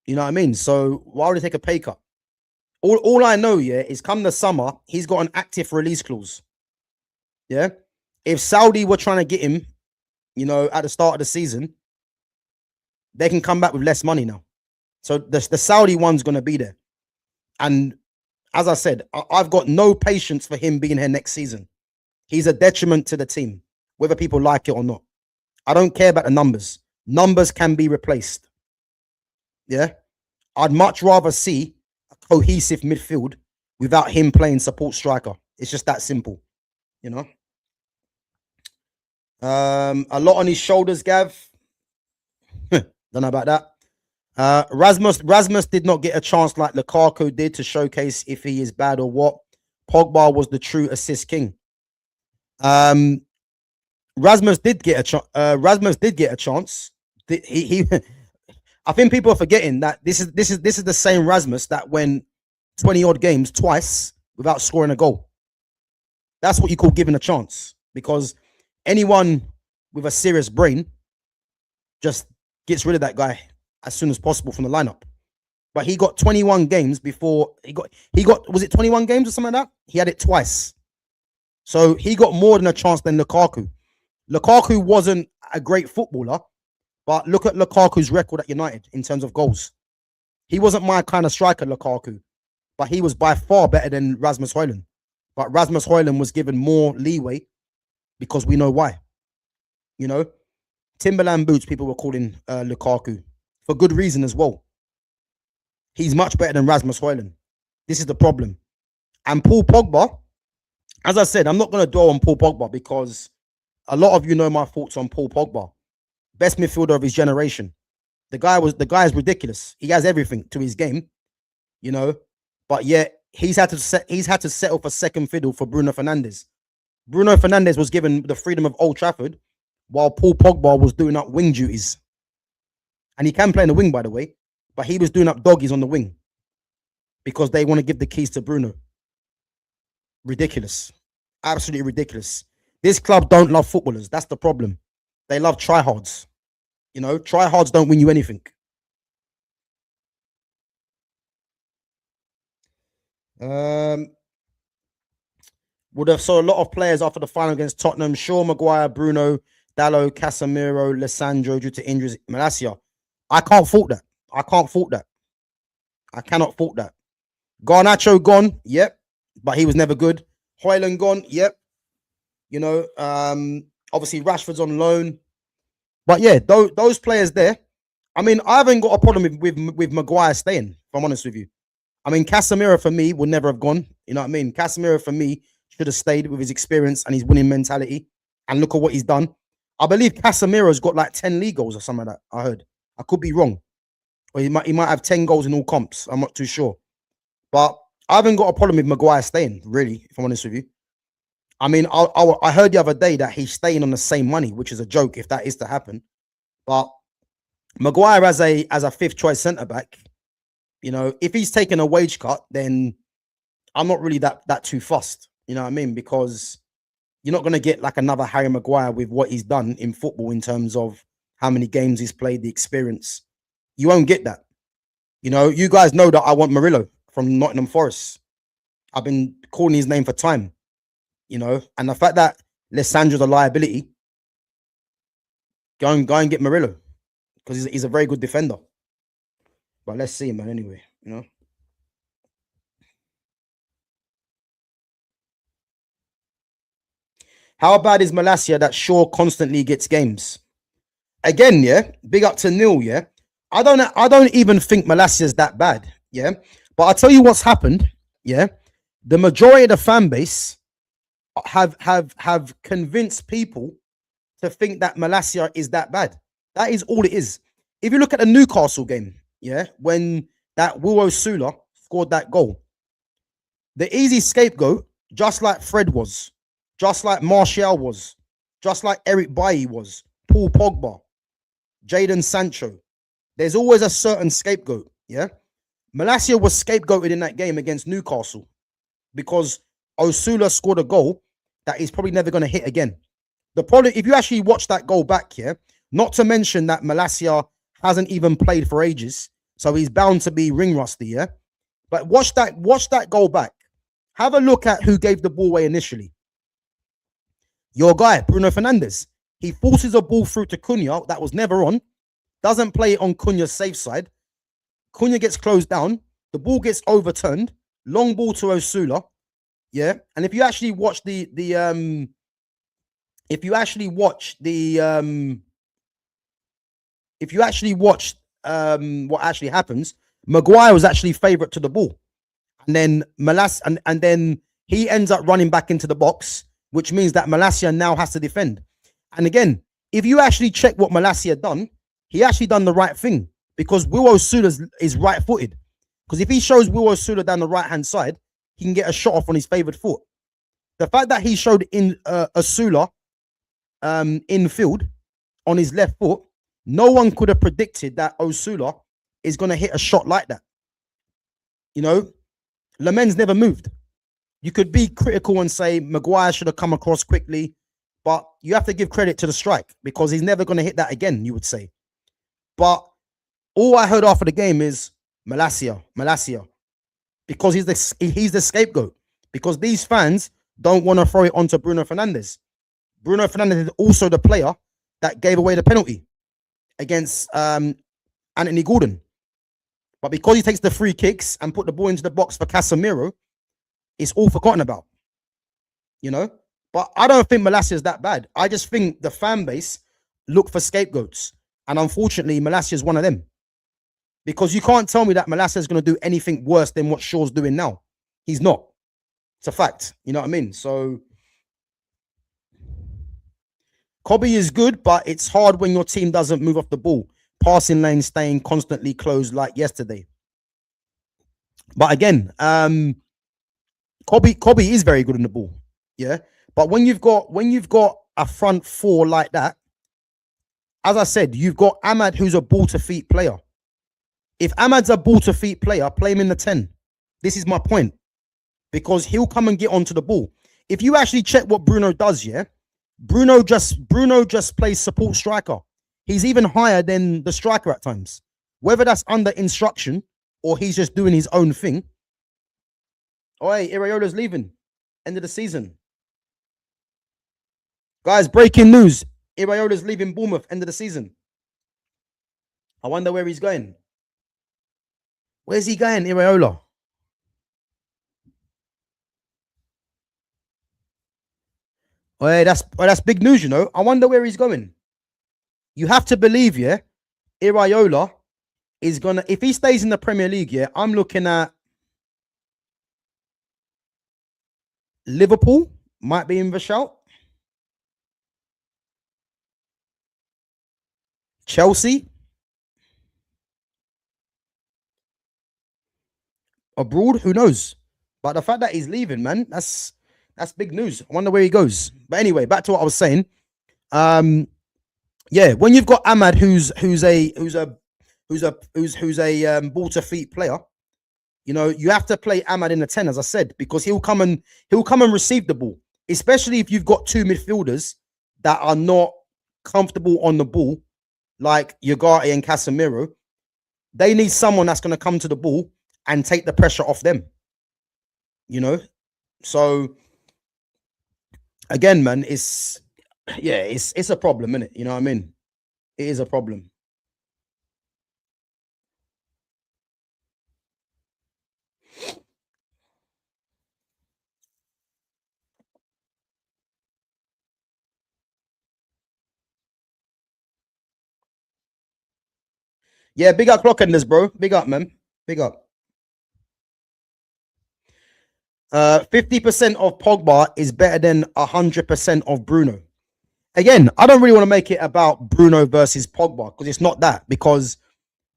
You know what I mean? So why would he take a pay cut? All I know, yeah, is come the summer, he's got an active release clause. Yeah? If Saudi were trying to get him, you know, at the start of the season, they can come back with less money now. So the Saudi one's going to be there. And as I said, I've got no patience for him being here next season. He's a detriment to the team, whether people like it or not. I don't care about the numbers. Numbers can be replaced. Yeah? I'd much rather see a cohesive midfield without him playing support striker. It's just that simple. You know? A lot on his shoulders, Gav. Don't know about that. Rasmus did not get a chance like Lukaku did to showcase if he is bad or what. Pogba was the true assist king. Rasmus did get a chance. He I think people are forgetting that this is the same Rasmus that went 20 odd games twice without scoring a goal. That's what you call giving a chance, because anyone with a serious brain just gets rid of that guy as soon as possible from the lineup. But he got 21 games before he got was it 21 games or something like that? He had it twice. So he got more than a chance than Lukaku. Lukaku wasn't a great footballer, but look at Lukaku's record at United in terms of goals. He wasn't my kind of striker, Lukaku, but he was by far better than Rasmus Højlund. But Rasmus Højlund was given more leeway because we know why. You know, Timberland boots, people were calling Lukaku for good reason as well. He's much better than Rasmus Højlund. This is the problem. And Paul Pogba, as I said, I'm not going to dwell on Paul Pogba because a lot of you know my thoughts on Paul Pogba. Best midfielder of his generation. The guy is ridiculous. He has everything to his game, you know, but yet he's had to settle for second fiddle for Bruno Fernandes. Bruno Fernandes was given the freedom of Old Trafford while Paul Pogba was doing up wing duties. And he can play in the wing, by the way, but he was doing up doggies on the wing because they want to give the keys to Bruno. Ridiculous. Absolutely ridiculous. This club don't love footballers. That's the problem. They love tryhards. You know, tryhards don't win you anything. Would have saw a lot of players after the final against Tottenham. Shaw, Maguire, Bruno, Dallo, Casemiro, Lisandro due to injuries. Malacia. I can't fault that. I can't fault that. I cannot fault that. Garnacho gone. Yep. But he was never good. Højlund gone. Yep. You know, obviously Rashford's on loan. But yeah, those players there. I mean, I haven't got a problem with Maguire staying, if I'm honest with you. I mean, Casemiro for me would never have gone. You know what I mean? Casemiro for me should have stayed with his experience and his winning mentality. And look at what he's done. I believe Casemiro's got like 10 league goals or something like that. I heard. I could be wrong. Or he might have 10 goals in all comps. I'm not too sure. But I haven't got a problem with Maguire staying, really, if I'm honest with you. I mean, I heard the other day that he's staying on the same money, which is a joke if that is to happen. But Maguire as a fifth choice centre back, you know, if he's taking a wage cut, then I'm not really that too fussed. You know what I mean? Because you're not going to get like another Harry Maguire with what he's done in football in terms of how many games he's played, the experience. You won't get that. You know, you guys know that I want Murillo from Nottingham Forest. I've been calling his name for time, you know, and the fact that Lisandro's a liability, go and get Murillo because he's a very good defender. But let's see, man, anyway, you know. How bad is Malacia that Shaw constantly gets games? Again, yeah, big up to Neil, yeah. I don't even think Malacia's that bad, yeah. But I'll tell you what's happened, yeah. The majority of the fan base have convinced people to think that Malacia is that bad. That is all it is. If you look at the Newcastle game, yeah, when that Will Osula scored that goal, the easy scapegoat, just like Fred was, just like Martial was, just like Eric Bailly was, Paul Pogba, Jadon Sancho. There's always a certain scapegoat, yeah? Malacia was scapegoated in that game against Newcastle because Osula scored a goal that he's probably never going to hit again. The problem, if you actually watch that goal back here, not to mention that Malacia hasn't even played for ages, so he's bound to be ring rusty, yeah? But watch that goal back. Have a look at who gave the ball away initially. Your guy, Bruno Fernandes. He forces a ball through to Cunha that was never on, doesn't play it on Cunha's safe side. Cunha gets closed down, the ball gets overturned, long ball to Osula, yeah? And if you actually watch what actually happens, Maguire was actually favourite to the ball. And then and then he ends up running back into the box, which means that Malacia now has to defend. And again, if you actually check what Malacia done, he actually done the right thing because Will Osula is right-footed. Because if he shows Will Osula down the right-hand side, he can get a shot off on his favoured foot. The fact that he showed in Osula infield on his left foot, no one could have predicted that Osula is going to hit a shot like that. You know, Lemon's never moved. You could be critical and say Maguire should have come across quickly, but you have to give credit to the strike because he's never going to hit that again, you would say. But all I heard after the game is Malacia, because he's the scapegoat. Because these fans don't want to throw it onto Bruno Fernandes. Bruno Fernandes is also the player that gave away the penalty against Anthony Gordon. But because he takes the free kicks and put the ball into the box for Casemiro, it's all forgotten about, you know? But I don't think Malacia is that bad. I just think the fan base look for scapegoats. And unfortunately, Malacia is one of them. Because you can't tell me that Malacia is going to do anything worse than what Shaw's doing now. He's not. It's a fact. You know what I mean? So, Kobe is good, but it's hard when your team doesn't move off the ball. Passing lane staying constantly closed like yesterday. But again, Kobe is very good in the ball. Yeah. But when you've got a front four like that, as I said, you've got Ahmad, who's a ball to feet player. If Ahmad's a ball to feet player, play him in the 10. This is my point. Because he'll come and get onto the ball. If you actually check what Bruno does, yeah, Bruno just plays support striker. He's even higher than the striker at times. Whether that's under instruction or he's just doing his own thing. Oh, hey, Iraola's leaving. End of the season. Guys, breaking news. Iraola's leaving Bournemouth, end of the season. I wonder where he's going. Where's he going, Iraola? Oh, hey, that's big news, you know. I wonder where he's going. You have to believe, yeah, Iraola is gonna, if he stays in the Premier League, yeah, I'm looking at Liverpool might be in the shout. Chelsea. Abroad, who knows? But the fact that he's leaving, man, that's big news. I wonder where he goes. But anyway, back to what I was saying. Yeah, when you've got Ahmad, who's a ball to feet player, You know, you have to play Ahmad in the 10, as I said, because he'll come and receive the ball, especially if you've got two midfielders that are not comfortable on the ball, like Ugarte and Casemiro. They need someone that's going to come to the ball and take the pressure off them. You know, so again, man, it's a problem, isn't it? You know what I mean? It is a problem. Yeah, big up Clockenders, bro. Big up, man. Big up. 50% of Pogba is better than 100% of Bruno. Again, I don't really want to make it about Bruno versus Pogba because it's not that, because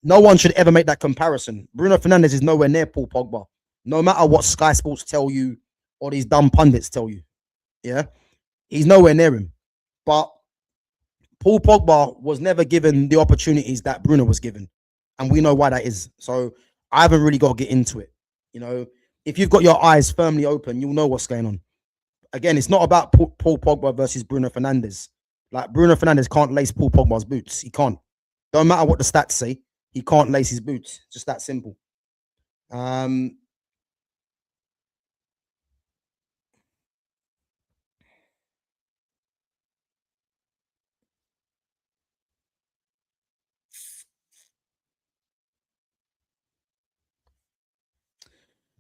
no one should ever make that comparison. Bruno Fernandes is nowhere near Paul Pogba, no matter what Sky Sports tell you or these dumb pundits tell you. Yeah, he's nowhere near him. But Paul Pogba was never given the opportunities that Bruno was given, and we know why that is. So I haven't really got to get into it. You know, if you've got your eyes firmly open, you'll know what's going on. Again, it's not about Paul Pogba versus Bruno Fernandes. Like, Bruno Fernandes can't lace Paul Pogba's boots. He can't. Don't matter what the stats say, he can't lace his boots. Just that simple.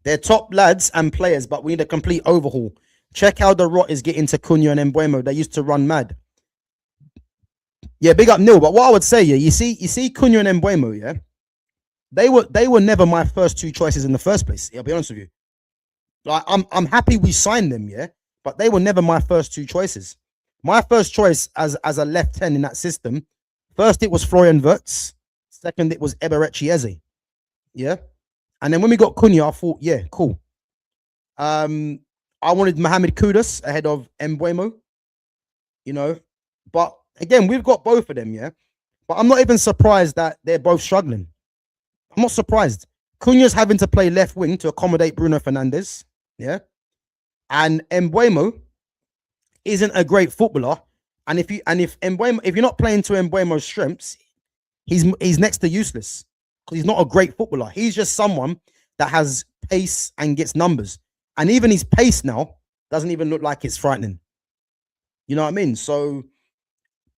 They're top lads and players, but we need a complete overhaul. Check how the rot is getting to Cunha and Mbeumo. They used to run mad. Yeah, big up Neil. But what I would say, yeah, you see Cunha and Mbeumo, yeah, they were never my first two choices in the first place. I'll be honest with you. Like, I'm happy we signed them, yeah, but they were never my first two choices. My first choice as a left 10 in that system, first it was Florian Wirtz, second it was Eberechi Eze. Yeah. And then when we got Cunha, I thought, yeah, cool. I wanted Mohamed Kudus ahead of Mbeumo, you know. But again, we've got both of them, yeah. But I'm not even surprised that they're both struggling. I'm not surprised. Cunha's having to play left wing to accommodate Bruno Fernandes, yeah. And Mbeumo isn't a great footballer. And if you're not playing to Mbeumo's strengths, he's next to useless. Because he's not a great footballer. He's just someone that has pace and gets numbers. And even his pace now doesn't even look like it's frightening. You know what I mean? So,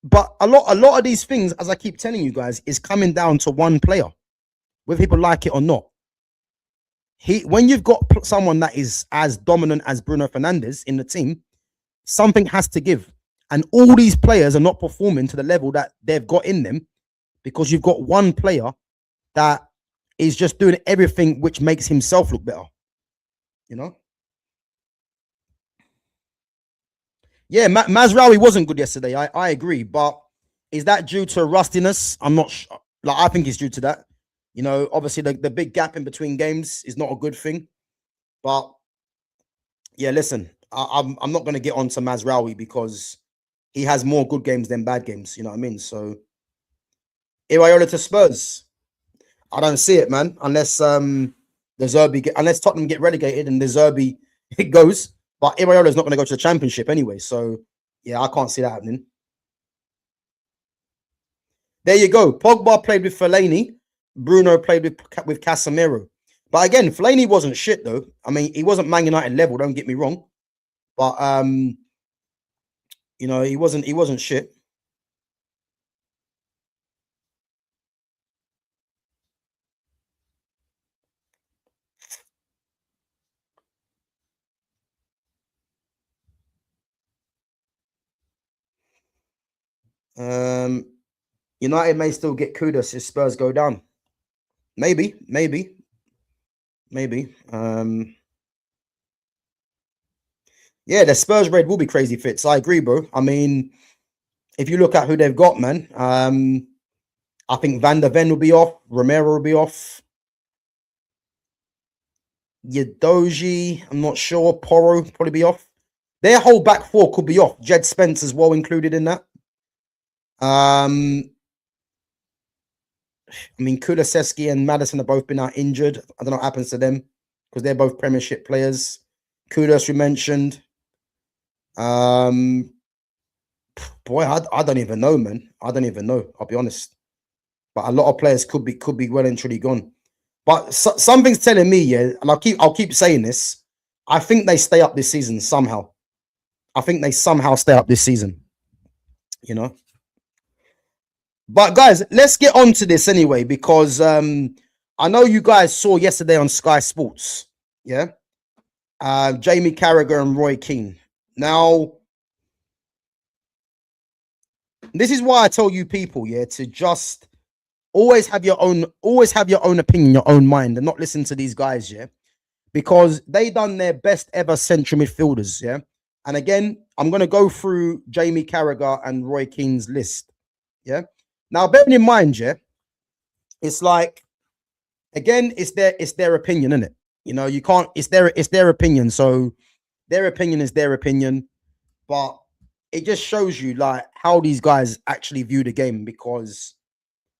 but a lot of these things, as I keep telling you guys, is coming down to one player, whether people like it or not. When you've got someone that is as dominant as Bruno Fernandes in the team, something has to give. And all these players are not performing to the level that they've got in them because you've got one player that is just doing everything which makes himself look better. You know? Yeah, Mazraoui wasn't good yesterday. I agree. But is that due to rustiness? I'm not sure. Like, I think it's due to that. You know, obviously the big gap in between games is not a good thing. But yeah, listen, I'm not going to get on to Mazraoui because he has more good games than bad games. You know what I mean? So, Iraola to Spurs. I don't see it, man. Unless unless Tottenham get relegated and the Zerbi it goes. But Iraola is not going to go to the Championship anyway. So yeah, I can't see that happening. There you go. Pogba played with Fellaini. Bruno played with Casemiro. But again, Fellaini wasn't shit though. I mean, he wasn't Man United level. Don't get me wrong. But you know, he wasn't shit. United may still get Kudus if Spurs go down. Maybe. Yeah, the Spurs raid will be crazy fits. I agree, bro. I mean, if you look at who they've got, man, I think Van der Ven will be off. Romero will be off. Yadoji, I'm not sure. Porro probably be off. Their whole back four could be off. Jed Spence as well included in that. I mean, Kulusevski and Maddison have both been out injured. I don't know what happens to them because they're both Premiership players. Kudos we mentioned. Boy, I don't even know, man. I don't even know. I'll be honest. But a lot of players could be well and truly gone. But something's telling me, yeah, and I'll keep saying this. I think they stay up this season somehow. I think they somehow stay up this season. You know. But guys, let's get on to this anyway, because I know you guys saw yesterday on Sky Sports, yeah, Jamie Carragher and Roy Keane. Now, this is why I tell you people, yeah, to just always have your own opinion, your own mind, and not listen to these guys, yeah, because they done their best ever central midfielders, yeah. And again, I'm gonna go through Jamie Carragher and Roy Keane's list, yeah. Now, bearing in mind, yeah, it's like, again, it's their opinion, isn't it? You know, you can't. It's their opinion, so their opinion is their opinion. But it just shows you like how these guys actually view the game, because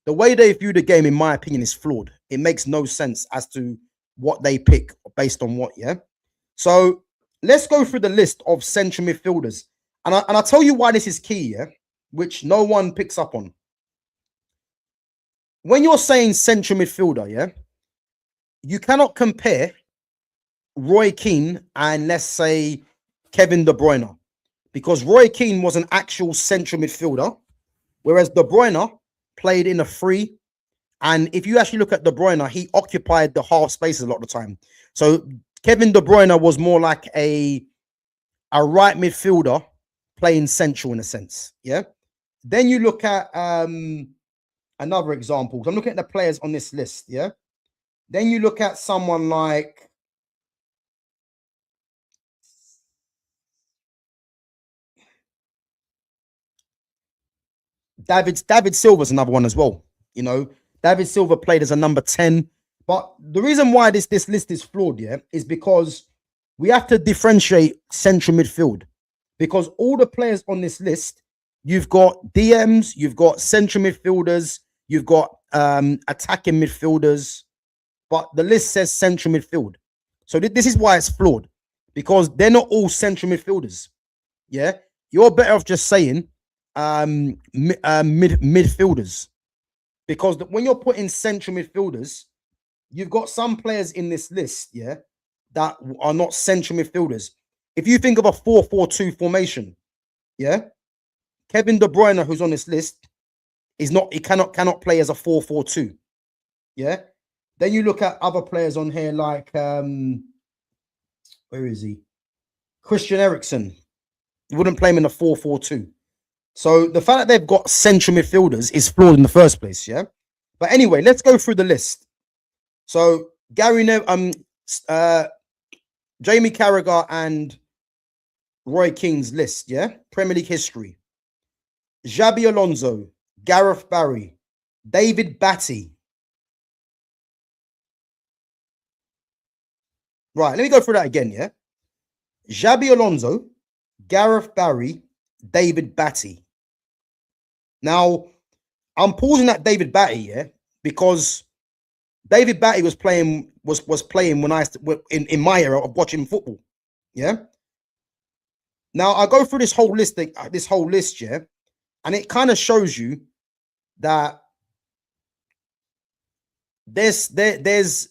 the way they view the game, in my opinion, is flawed. It makes no sense as to what they pick based on what, yeah. So let's go through the list of central midfielders, and I'll tell you why this is key, yeah, which no one picks up on. When you're saying central midfielder, yeah, you cannot compare Roy Keane and, let's say, Kevin De Bruyne, because Roy Keane was an actual central midfielder, whereas De Bruyne played in a free. And if you actually look at De Bruyne, he occupied the half spaces a lot of the time. So Kevin De Bruyne was more like a right midfielder playing central in a sense, yeah. Then you look at another example. I'm looking at the players on this list, yeah. Then you look at someone like David Silva's another one as well. You know, David Silva played as a number 10. But the reason why this list is flawed, yeah, is because we have to differentiate central midfield, because all the players on this list, you've got DMs, you've got central midfielders, you've got attacking midfielders, but the list says central midfield. So this is why it's flawed, because they're not all central midfielders. Yeah, you're better off just saying midfielders, because when you're putting central midfielders, you've got some players in this list, yeah, that are not central midfielders. If you think of a 4-4-2 formation, yeah, Kevin De Bruyne, who's on this list, is not. He cannot play as a 4-4-2. Yeah. Then you look at other players on here like where is he? Christian Eriksen. You wouldn't play him in a 4-4-2. So the fact that they've got central midfielders is flawed in the first place. Yeah. But anyway, let's go through the list. So Jamie Carragher and Roy Keane's list. Yeah. Premier League history. Xabi Alonso, Gareth Barry, David Batty. Right, let me go through that again, yeah? Xabi Alonso, Gareth Barry, David Batty. Now, I'm pausing at David Batty, yeah, because David Batty was playing when I in my era of watching football, yeah. Now I go through this whole list, yeah, and it kind of shows you that there's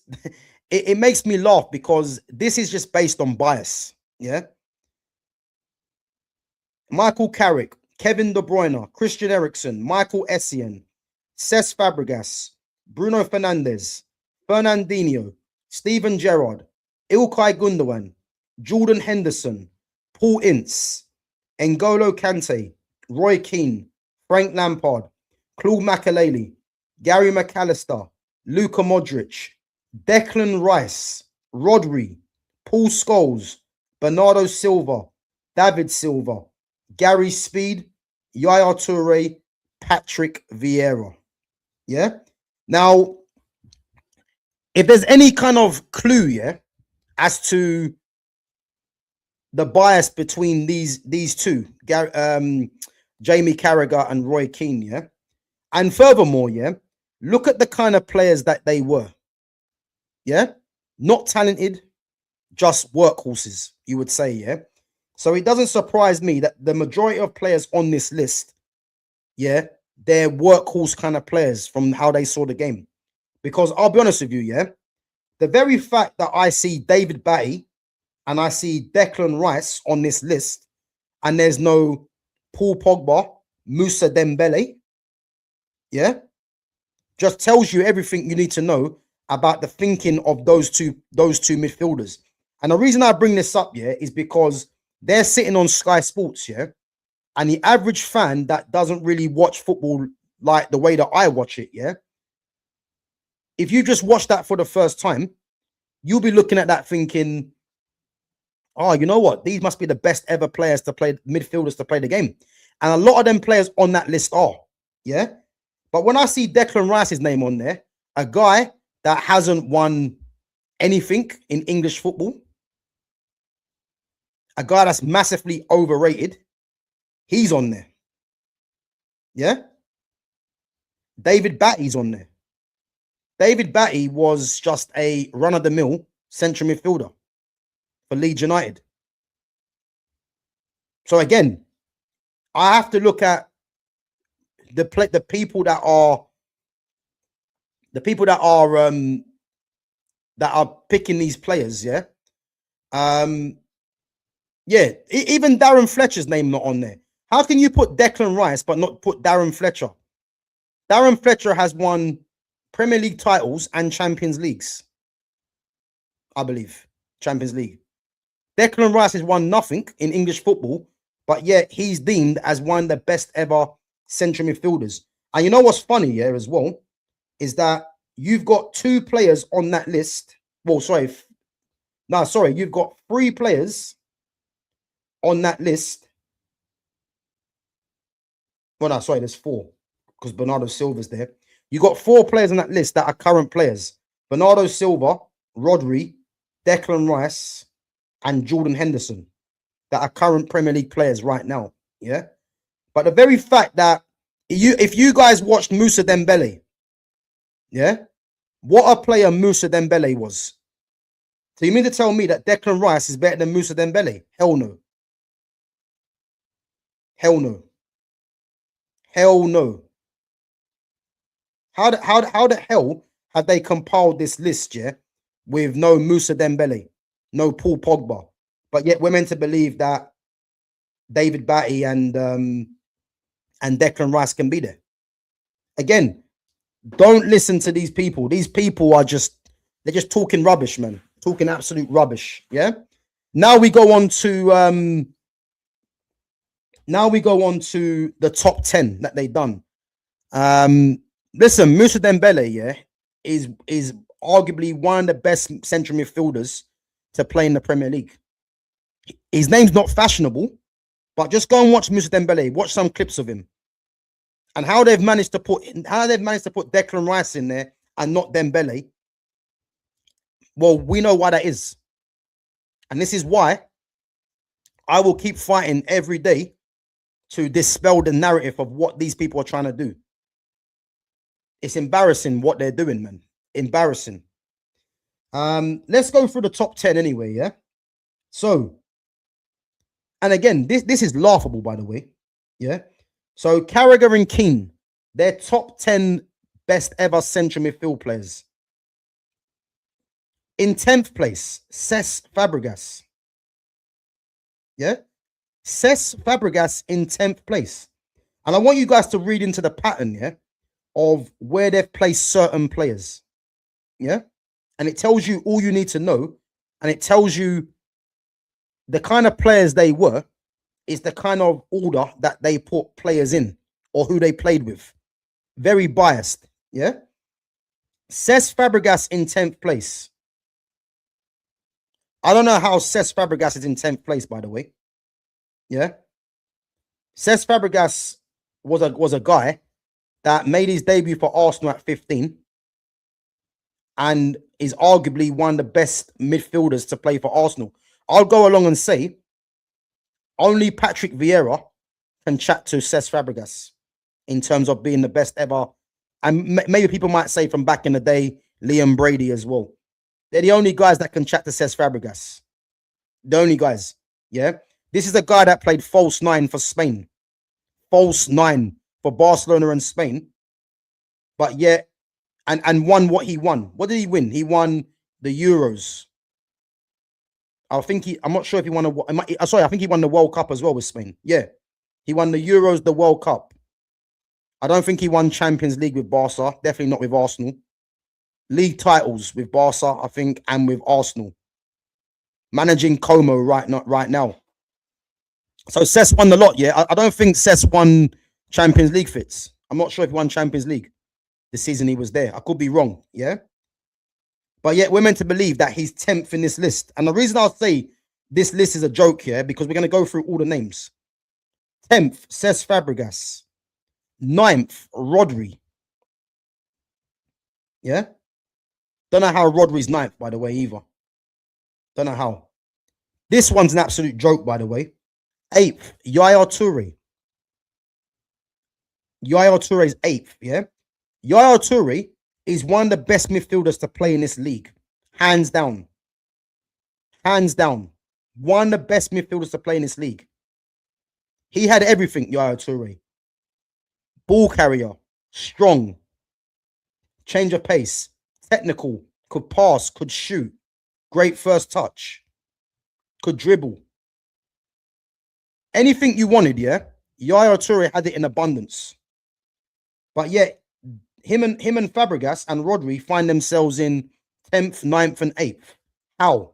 it makes me laugh, because this is just based on bias, yeah. Michael Carrick, Kevin De Bruyne, Christian Eriksen, Michael Essien, Cesc Fabregas, Bruno Fernandes, Fernandinho, Steven Gerrard, Ilkay Gundogan, Jordan Henderson, Paul Ince, N'Golo Kante, Roy Keane, Frank Lampard, Claude Makelele, Gary McAllister, Luka Modric, Declan Rice, Rodri, Paul Scholes, Bernardo Silva, David Silva, Gary Speed, Yaya Toure, Patrick Vieira. Yeah. Now, if there's any kind of clue, yeah, as to the bias between these two, Jamie Carragher and Roy Keane, yeah, and furthermore, yeah, look at the kind of players that they were. Yeah, not talented, just workhorses, you would say. Yeah, so it doesn't surprise me that the majority of players on this list, yeah, they're workhorse kind of players from how they saw the game. Because I'll be honest with you, yeah, the very fact that I see David Batty and I see Declan Rice on this list, and there's no Paul Pogba, Moussa Dembele, yeah, just tells you everything you need to know about the thinking of those two midfielders. And the reason I bring this up, yeah, is because they're sitting on Sky Sports, yeah, and the average fan that doesn't really watch football like the way that I watch it, yeah, if you just watch that for the first time, you'll be looking at that thinking, oh, you know what? These must be the best ever players to play, midfielders to play the game. And a lot of them players on that list are, yeah. But when I see Declan Rice's name on there, a guy that hasn't won anything in English football, a guy that's massively overrated, he's on there. Yeah. David Batty's on there. David Batty was just a run-of-the-mill central midfielder for Leeds United. So again, I have to look at the people that are picking these players. Yeah. Yeah. Even Darren Fletcher's name not on there. How can you put Declan Rice but not put Darren Fletcher? Darren Fletcher has won Premier League titles and Champions Leagues, I believe. Champions League. Declan Rice has won nothing in English football, but yet he's deemed as one of the best ever central midfielders. And you know what's funny here as well is that you've got two players on that list. Well, sorry. No, sorry. You've got three players on that list. Well, no, sorry. There's four because Bernardo Silva's there. You got four players on that list that are current players. Bernardo Silva, Rodri, Declan Rice, and Jordan Henderson that are current Premier League players right now. Yeah. But the very fact that if you guys watched Moussa Dembele, yeah, what a player Moussa Dembele was. So you mean to tell me that Declan Rice is better than Moussa Dembele? Hell no. Hell no. Hell no. How the hell have they compiled this list, yeah, with no Moussa Dembele, no Paul Pogba, but yet we're meant to believe that David Batty and Declan Rice can be there? Again, don't listen to these people. These people are they're just talking rubbish, man. Talking absolute rubbish. Yeah. Now we go on to the top 10 that they've done. Listen, Moussa Dembele, yeah, is arguably one of the best central midfielders to play in the Premier League. His name's not fashionable, but just go and watch Moussa Dembele. Watch some clips of him, and how they've managed to put Declan Rice in there and not Dembele. Well, we know why that is, and this is why I will keep fighting every day to dispel the narrative of what these people are trying to do. It's embarrassing what they're doing, man. Embarrassing. Let's go through the top 10 anyway, yeah? So, and again, this is laughable, by the way, yeah? So, Carragher and Keane, they're top 10 best ever central midfield players. In 10th place, Cesc Fabregas. Yeah? Cesc Fabregas in 10th place. And I want you guys to read into the pattern, yeah, of where they've placed certain players. Yeah. And it tells you all you need to know. And it tells you the kind of players they were is the kind of order that they put players in or who they played with. Very biased. Yeah. Cesc Fabregas in 10th place. I don't know how Cesc Fabregas is in 10th place, by the way. Yeah. Cesc Fabregas was a guy that made his debut for Arsenal at 15 and is arguably one of the best midfielders to play for Arsenal. I'll go along and say only Patrick Vieira can chat to Cesc Fabregas in terms of being the best ever And maybe people might say from back in the day, Liam Brady as well. They're the only guys that can chat to Cesc Fabregas. The only guys. Yeah. This is a guy that played false 9 for Spain. False 9 for Barcelona and Spain. But yet, and won what he won. What did he win? He won the Euros. I'm not sure if he won I think he won the World Cup as well with Spain. Yeah. He won the Euros, the World Cup. I don't think he won Champions League with Barca. Definitely not with Arsenal. League titles with Barca, I think, and with Arsenal. Managing Como right now. So Cesc won a lot, yeah. I don't think Cesc won Champions League fits. I'm not sure if he won Champions League the season he was there. I could be wrong, yeah. But yet we're meant to believe that he's 10th in this list. And the reason I'll say this list is a joke here, because we're going to go through all the names. 10th, Cesc Fabregas. 9th, Rodri. Yeah? Don't know how Rodri's 9th, by the way, either. Don't know how. This one's an absolute joke, by the way. 8th, Yaya Toure. Yaya Toure is 8th, yeah? Yaya Toure is one of the best midfielders to play in this league. Hands down. Hands down. One of the best midfielders to play in this league. He had everything, Yaya Toure. Ball carrier, strong, change of pace, technical, could pass, could shoot, great first touch, could dribble. Anything you wanted, yeah? Yaya Toure had it in abundance. But yet, him and Fabregas and Rodri find themselves in 10th, 9th, and 8th. How?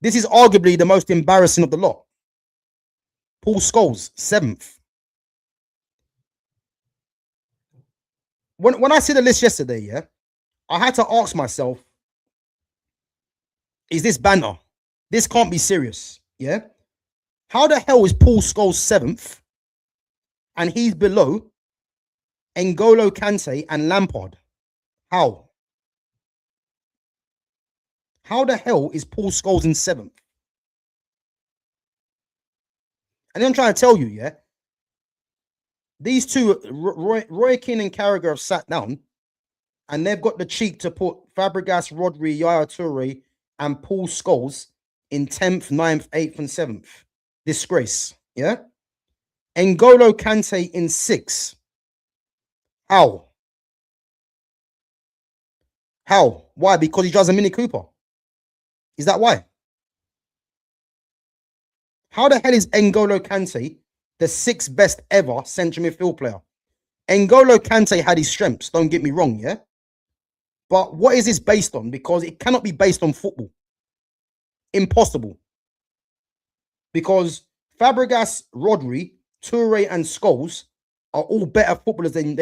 This is arguably the most embarrassing of the lot. Paul Scholes, 7th. When I see the list yesterday, yeah, I had to ask myself, is this banter? This can't be serious, yeah? How the hell is Paul Scholes 7th and he's below N'Golo Kante and Lampard? How? How the hell is Paul Scholes in 7th? And I'm trying to tell you, yeah, these two, Roy Keane and Carragher, have sat down and they've got the cheek to put Fabregas, Rodri, Yaya Toure, and Paul Scholes in 10th, 9th, 8th, and 7th. Disgrace, yeah? N'Golo Kante in 6th. How? How? Why? Because he drives a Mini Cooper. Is that why? How the hell is N'Golo Kante the 6th best ever central midfield player? N'Golo Kante had his strengths, don't get me wrong, yeah? But what is this based on? Because it cannot be based on football. Impossible. Because Fabregas, Rodri, Toure, and Scholes are all better footballers than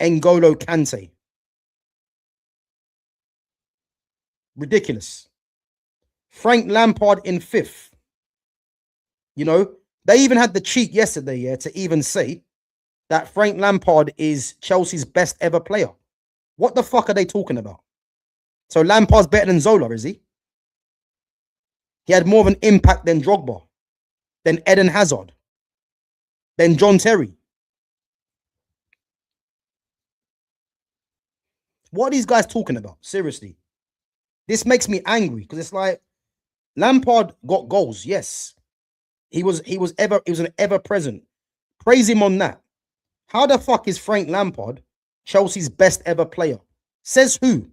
N'Golo Kante. Ridiculous. Frank Lampard in 5th. You know, they even had the cheek yesterday, yeah, to even say that Frank Lampard is Chelsea's best ever player. What the fuck are they talking about? So Lampard's better than Zola, is he? He had more of an impact than Drogba, than Eden Hazard, than John Terry. What are these guys talking about? Seriously. This makes me angry because it's like Lampard got goals, yes. He was an ever present. Praise him on that. How the fuck is Frank Lampard Chelsea's best ever player? Says who?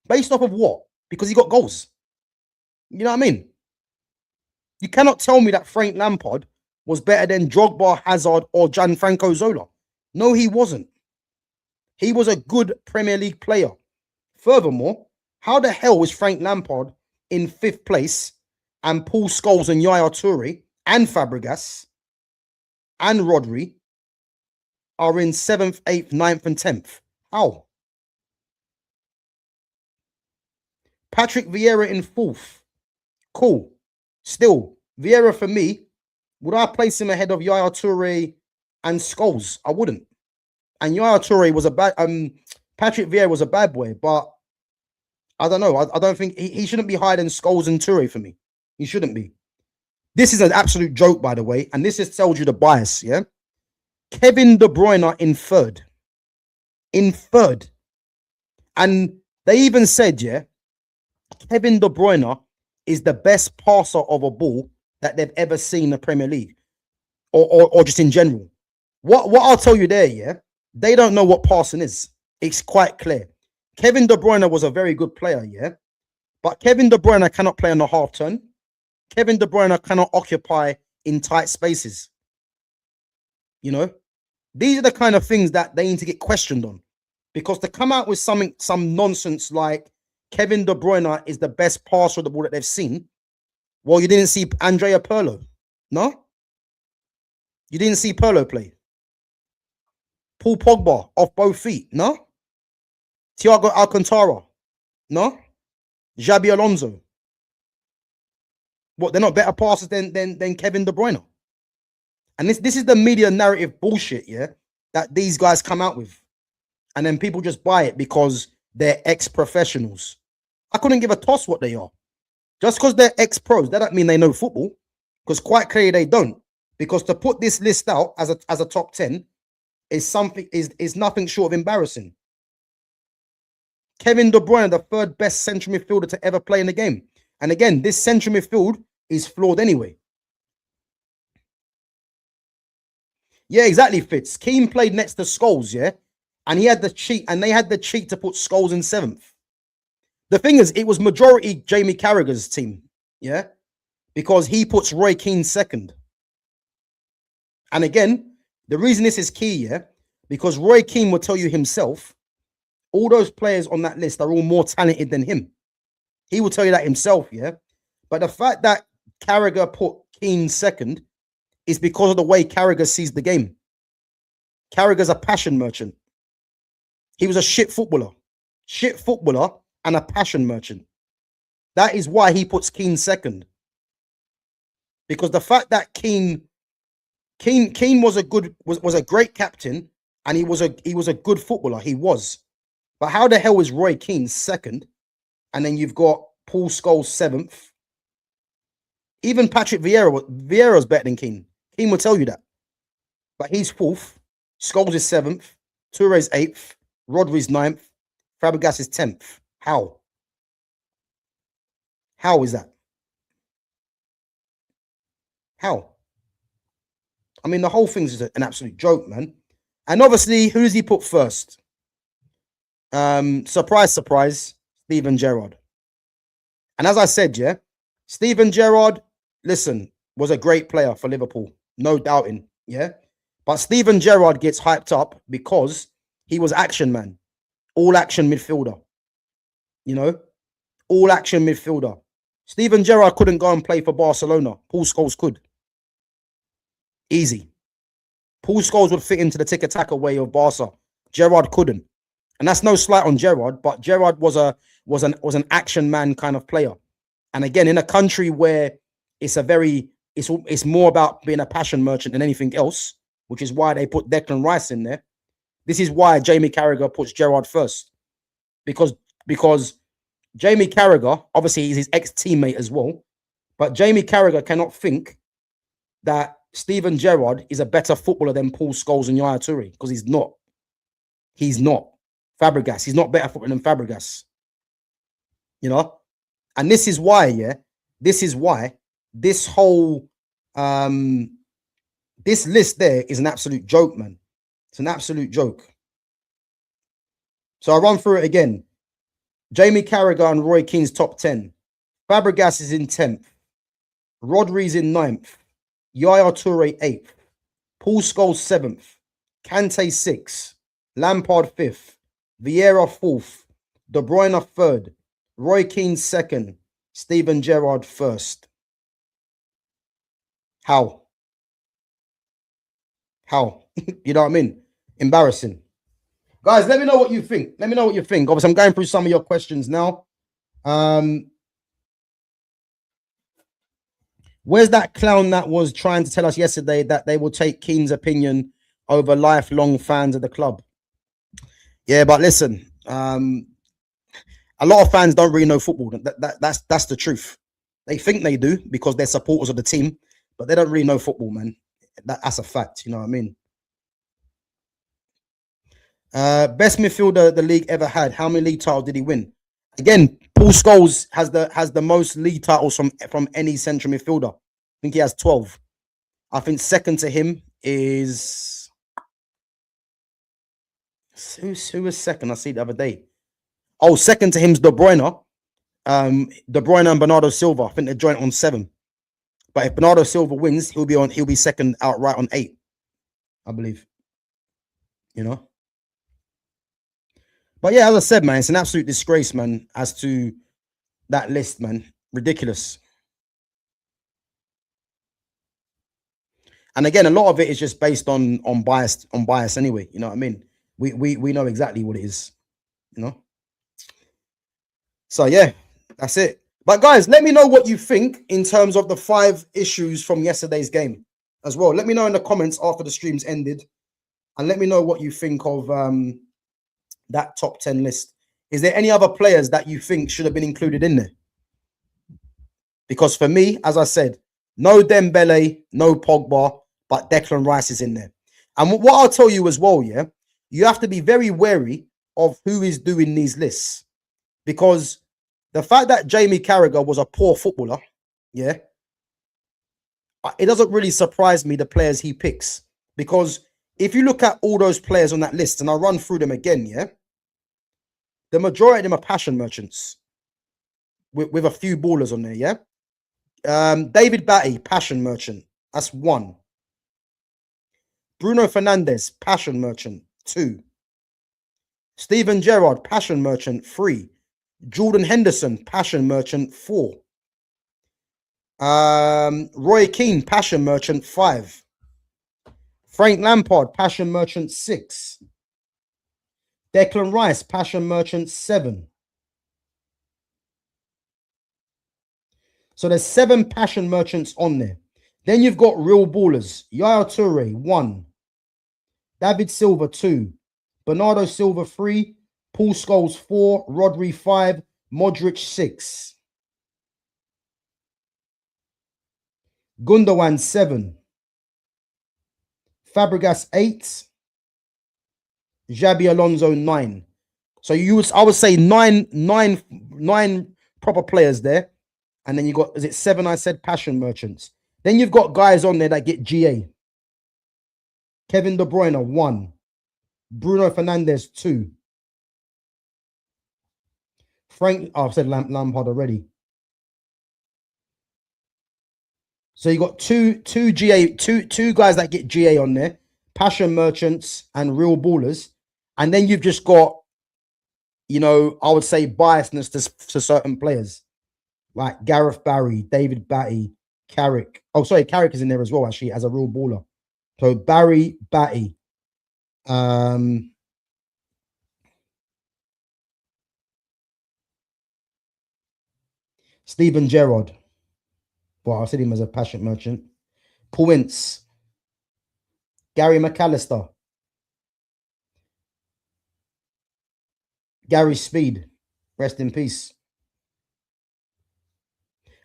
Based off of what? Because he got goals. You know what I mean? You cannot tell me that Frank Lampard was better than Drogba, Hazard, or Gianfranco Zola. No, he wasn't. He was a good Premier League player. Furthermore, how the hell is Frank Lampard in 5th place and Paul Scholes and Yaya Toure and Fabregas and Rodri are in 7th, 8th, 9th, and 10th? How? Patrick Vieira in 4th. Cool. Still, Vieira for me, would I place him ahead of Yaya Toure and Scholes? I wouldn't. And Yaya Toure was a bad, Patrick Vieira was a bad boy, but I don't know. I don't think he shouldn't be higher than Scholes and Toure for me. He shouldn't be. This is an absolute joke, by the way, and this just tells you the bias, yeah? Kevin De Bruyne in 3rd. in third. And they even said, yeah, Kevin De Bruyne is the best passer of a ball that they've ever seen in the Premier League, or just in general. What I'll tell you there, yeah, they don't know what passing is. It's quite clear. Kevin De Bruyne was a very good player, yeah, but Kevin De Bruyne cannot play on the half turn. Kevin De Bruyne cannot occupy in tight spaces. You know, these are the kind of things that they need to get questioned on, because to come out with some nonsense like Kevin De Bruyne is the best passer of the ball that they've seen. Well, you didn't see Andrea Pirlo, no? You didn't see Pirlo play. Paul Pogba off both feet, no? Thiago Alcantara, no? Xabi Alonso. What, they're not better passers than Kevin De Bruyne? And this is the media narrative bullshit, yeah, that these guys come out with. And then people just buy it because they're ex-professionals. I couldn't give a toss what they are. Just because they're ex-pros, that don't mean they know football. Because quite clearly they don't. Because to put this list out as a top 10 is nothing short of embarrassing. Kevin De Bruyne, the third best central midfielder to ever play in the game. And again, this central midfield is flawed anyway. Yeah, exactly, Fitz. Keane played next to Scholes, yeah? And he had the cheat, and they had the cheat to put Scholes in 7th. The thing is, it was majority Jamie Carragher's team, yeah? Because he puts Roy Keane 2nd. And again, the reason this is key, yeah? Because Roy Keane will tell you himself, all those players on that list are all more talented than him. He will tell you that himself, yeah? But the fact that Carragher put Keane 2nd is because of the way Carragher sees the game. Carragher's a passion merchant. He was a shit footballer and a passion merchant. That is why he puts Keane 2nd. Because the fact that Keane was a great captain, and he was a good footballer. He was. But how the hell is Roy Keane 2nd? And then you've got Paul Scholes 7th. Even Patrick Vieira's better than Keane. Keane will tell you that. But he's 4th. Scholes is 7th. Touré's 8th. Rodri's 9th. Fabregas is 10th. How? How is that? How? I mean, the whole thing's an absolute joke, man. And obviously, who does he put first? Surprise, surprise, Steven Gerrard. And as I said, yeah, Steven Gerrard, listen, was a great player for Liverpool. No doubting, yeah? But Steven Gerrard gets hyped up because he was action man. All action midfielder. You know? All action midfielder. Steven Gerrard couldn't go and play for Barcelona. Paul Scholes could. Easy. Paul Scholes would fit into the tiki-taka way of Barca. Gerrard couldn't. And that's no slight on Gerrard, but Gerrard was an action man kind of player. And again, in a country where it's more about being a passion merchant than anything else, which is why they put Declan Rice in there. This is why Jamie Carragher puts Gerrard first. Because Jamie Carragher, obviously he's his ex-teammate as well, but Jamie Carragher cannot think that Steven Gerrard is a better footballer than Paul Scholes and Yaya Toure, because he's not. He's not. Fabregas, he's not better footballer than Fabregas. You know? And this is why, yeah, this is why this whole, this list there is an absolute joke, man. It's an absolute joke. So I'll run through it again. Jamie Carragher and Roy Keane's top 10. Fabregas is in 10th. Rodri's in 9th. Yaya Toure 8th. Paul Scholes 7th. Kante 6th. Lampard 5th. Vieira 4th. De Bruyne 3rd. Roy Keane 2nd. Steven Gerrard 1st. How? How? You know what I mean? Embarrassing. Guys, let me know what you think. Let me know what you think. Obviously, I'm going through some of your questions now. Where's that clown that was trying to tell us yesterday that they will take Keane's opinion over lifelong fans of the club? Yeah, but listen, a lot of fans don't really know football. That's the truth. They think they do because they're supporters of the team, but they don't really know football, man. That's a fact. You know what I mean? Best midfielder the league ever had. How many league titles did he win? Again, Paul Scholes has the most league titles from any central midfielder. I think he has 12. I think second to him is who was second? I see the other day. Oh, second to him's De Bruyne. De Bruyne and Bernardo Silva. I think they're joint on 7. But if Bernardo Silva wins, he'll be second outright on 8, I believe. You know. But yeah, as I said, man, it's an absolute disgrace, man, as to that list, man. Ridiculous. And again, a lot of it is just based on bias anyway. You know what I mean? We know exactly what it is, you know. So yeah, that's it. But guys, let me know what you think in terms of the 5 issues from yesterday's game as well. Let me know in the comments after the streams ended, and let me know what you think of that top 10 list. Is there any other players that you think should have been included in there? Because for me, as I said, no Dembele, no Pogba, but Declan Rice is in there. And what I'll tell you as well, yeah, you have to be very wary of who is doing these lists, because the fact that Jamie Carragher was a poor footballer, yeah, it doesn't really surprise me, the players he picks. Because if you look at all those players on that list, and I'll run through them again, yeah, the majority of them are passion merchants with a few ballers on there, yeah. David Batty, passion merchant, that's 1. Bruno Fernandes, passion merchant, 2. Steven Gerrard, passion merchant, 3. Jordan Henderson, passion merchant, 4. Roy Keane, passion merchant, 5. Frank Lampard, passion merchant, 6. Declan Rice, passion merchant, 7. So there's 7 passion merchants on there. Then you've got real ballers. Yaya Toure, 1. David Silva, 2. Bernardo Silva, 3. Paul Scholes, 4. Rodri, 5. Modric, 6. Gundogan, 7. Fabregas, 8. Xabi Alonso, 9. So I would say nine proper players there. And then you got, is it 7? I said passion merchants. Then you've got guys on there that get GA. Kevin De Bruyne, 1. Bruno Fernandes, 2. I've said Lampard already. So you got two guys that get GA on there, passion merchants and real ballers. And then you've just got, you know, I would say biasness to certain players. Like Gareth Barry, David Batty, Carrick. Oh, sorry, Carrick is in there as well, actually, as a real baller. So Barry, Batty. Steven Gerrard. Well, I said him as a passion merchant. Paul Ince. Gary McAllister. Gary Speed. Rest in peace.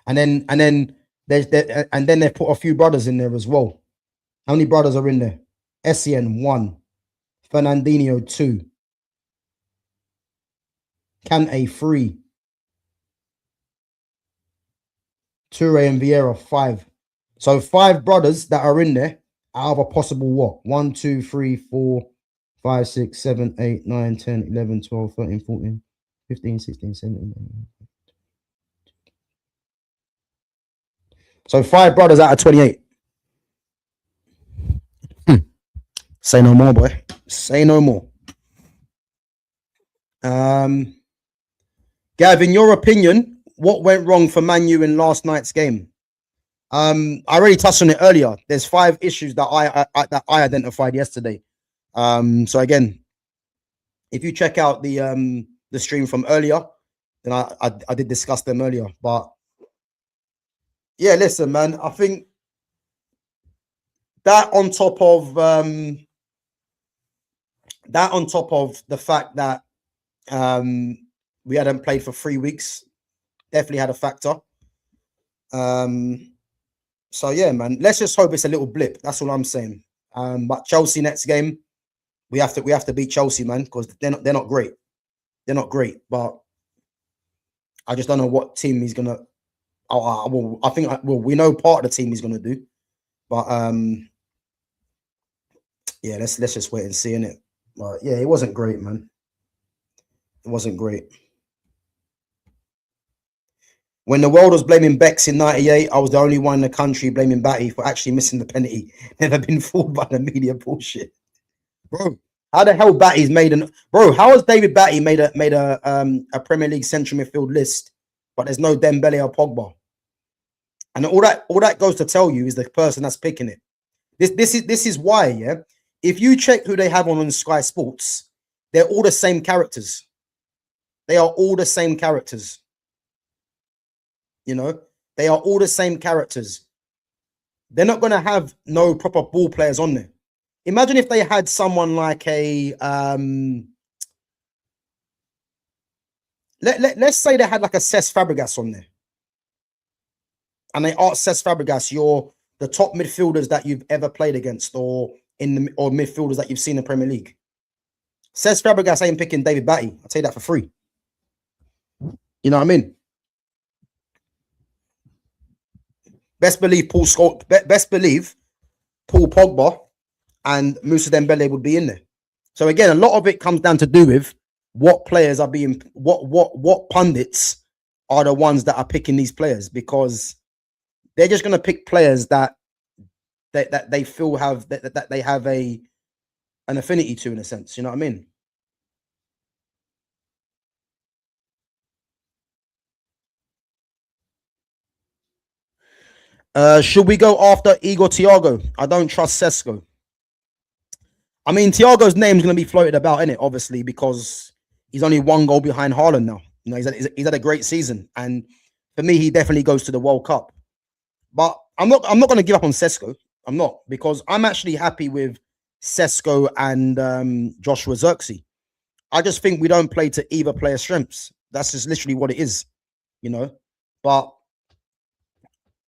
And then they've put a few brothers in there as well. How many brothers are in there? Essien, 1. Fernandinho, 2. Kante, 3. Toure and Vieira, 5. So 5 brothers that are in there out of a possible what? 1, 2, 3, 4, 5, 6, 7, 8, 9, 10, 11, 12, 13, 14, 15, 16, 17, 18. So 5 brothers out of 28. Say no more, boy. Say no more. Gav, in your opinion, what went wrong for Man U in last night's game? I already touched on it earlier. There's 5 issues that I identified yesterday. So again, if you check out the stream from earlier, then I did discuss them earlier. But yeah, listen, man, I think that on top of the fact that we hadn't played for 3 weeks, definitely had a factor. So yeah, man, let's just hope it's a little blip. That's all I'm saying. But Chelsea next game, We have to beat Chelsea, man, because they're not great. They're not great, but I just don't know what team he's gonna. I think we know part of the team he's gonna do, but yeah, let's just wait and see, innit? But yeah, it wasn't great, man. It wasn't great. When the world was blaming Bex in '98, I was the only one in the country blaming Batty for actually missing the penalty. Never been fooled by the media bullshit, bro. How the hell Batty's made an bro? How has David Batty made a Premier League central midfield list, but there's no Dembele or Pogba? And all that goes to tell you is the person that's picking it. This is why, yeah. If you check who they have on Sky Sports, they're all the same characters. They are all the same characters. You know, they are all the same characters. They're not going to have no proper ball players on there. Imagine if they had someone like a let's say they had like a Cesc Fabregas on there, and they asked Cesc Fabregas, "You're the top midfielders that you've ever played against, or midfielders that you've seen in the Premier League." Cesc Fabregas ain't picking David Batty. I'll tell you that for free. You know what I mean? Best believe Paul Pogba and Moussa Dembele would be in there. So again, a lot of it comes down to do with what players are being, what pundits are the ones that are picking these players, because they're just going to pick players that they feel have that they have an affinity to, in a sense. You know what I mean? Should we go after Igor Thiago? I don't trust Sesko. I mean, Thiago's name's going to be floated about, innit? Obviously, because he's only one goal behind Haaland now. You know, he's had a great season, and for me, he definitely goes to the World Cup. But I'm not going to give up on Sesko. I'm not, because I'm actually happy with Sesko and Joshua Zirkzee. I just think we don't play to either player's strengths. That's just literally what it is, you know. But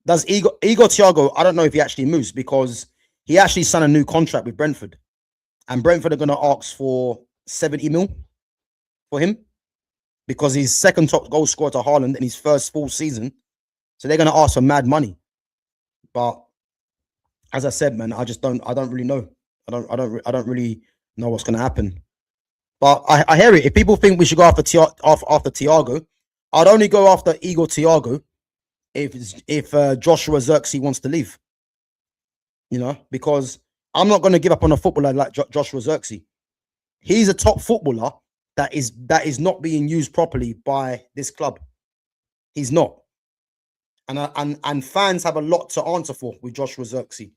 does Igor Thiago? I don't know if he actually moves, because he actually signed a new contract with Brentford, and Brentford are going to ask for 70 mil for him, because he's second top goal scorer to Haaland in his first full season. So they're going to ask for mad money. But as I said, man, I don't really know. I don't really know what's going to happen. But I hear it. If people think we should go after Thiago, I'd only go after Igor Thiago if Joshua Zirkzee wants to leave. You know, because I'm not going to give up on a footballer like Joshua Zirkzee. He's a top footballer that is not being used properly by this club. He's not. And fans have a lot to answer for with Joshua Zirkzee,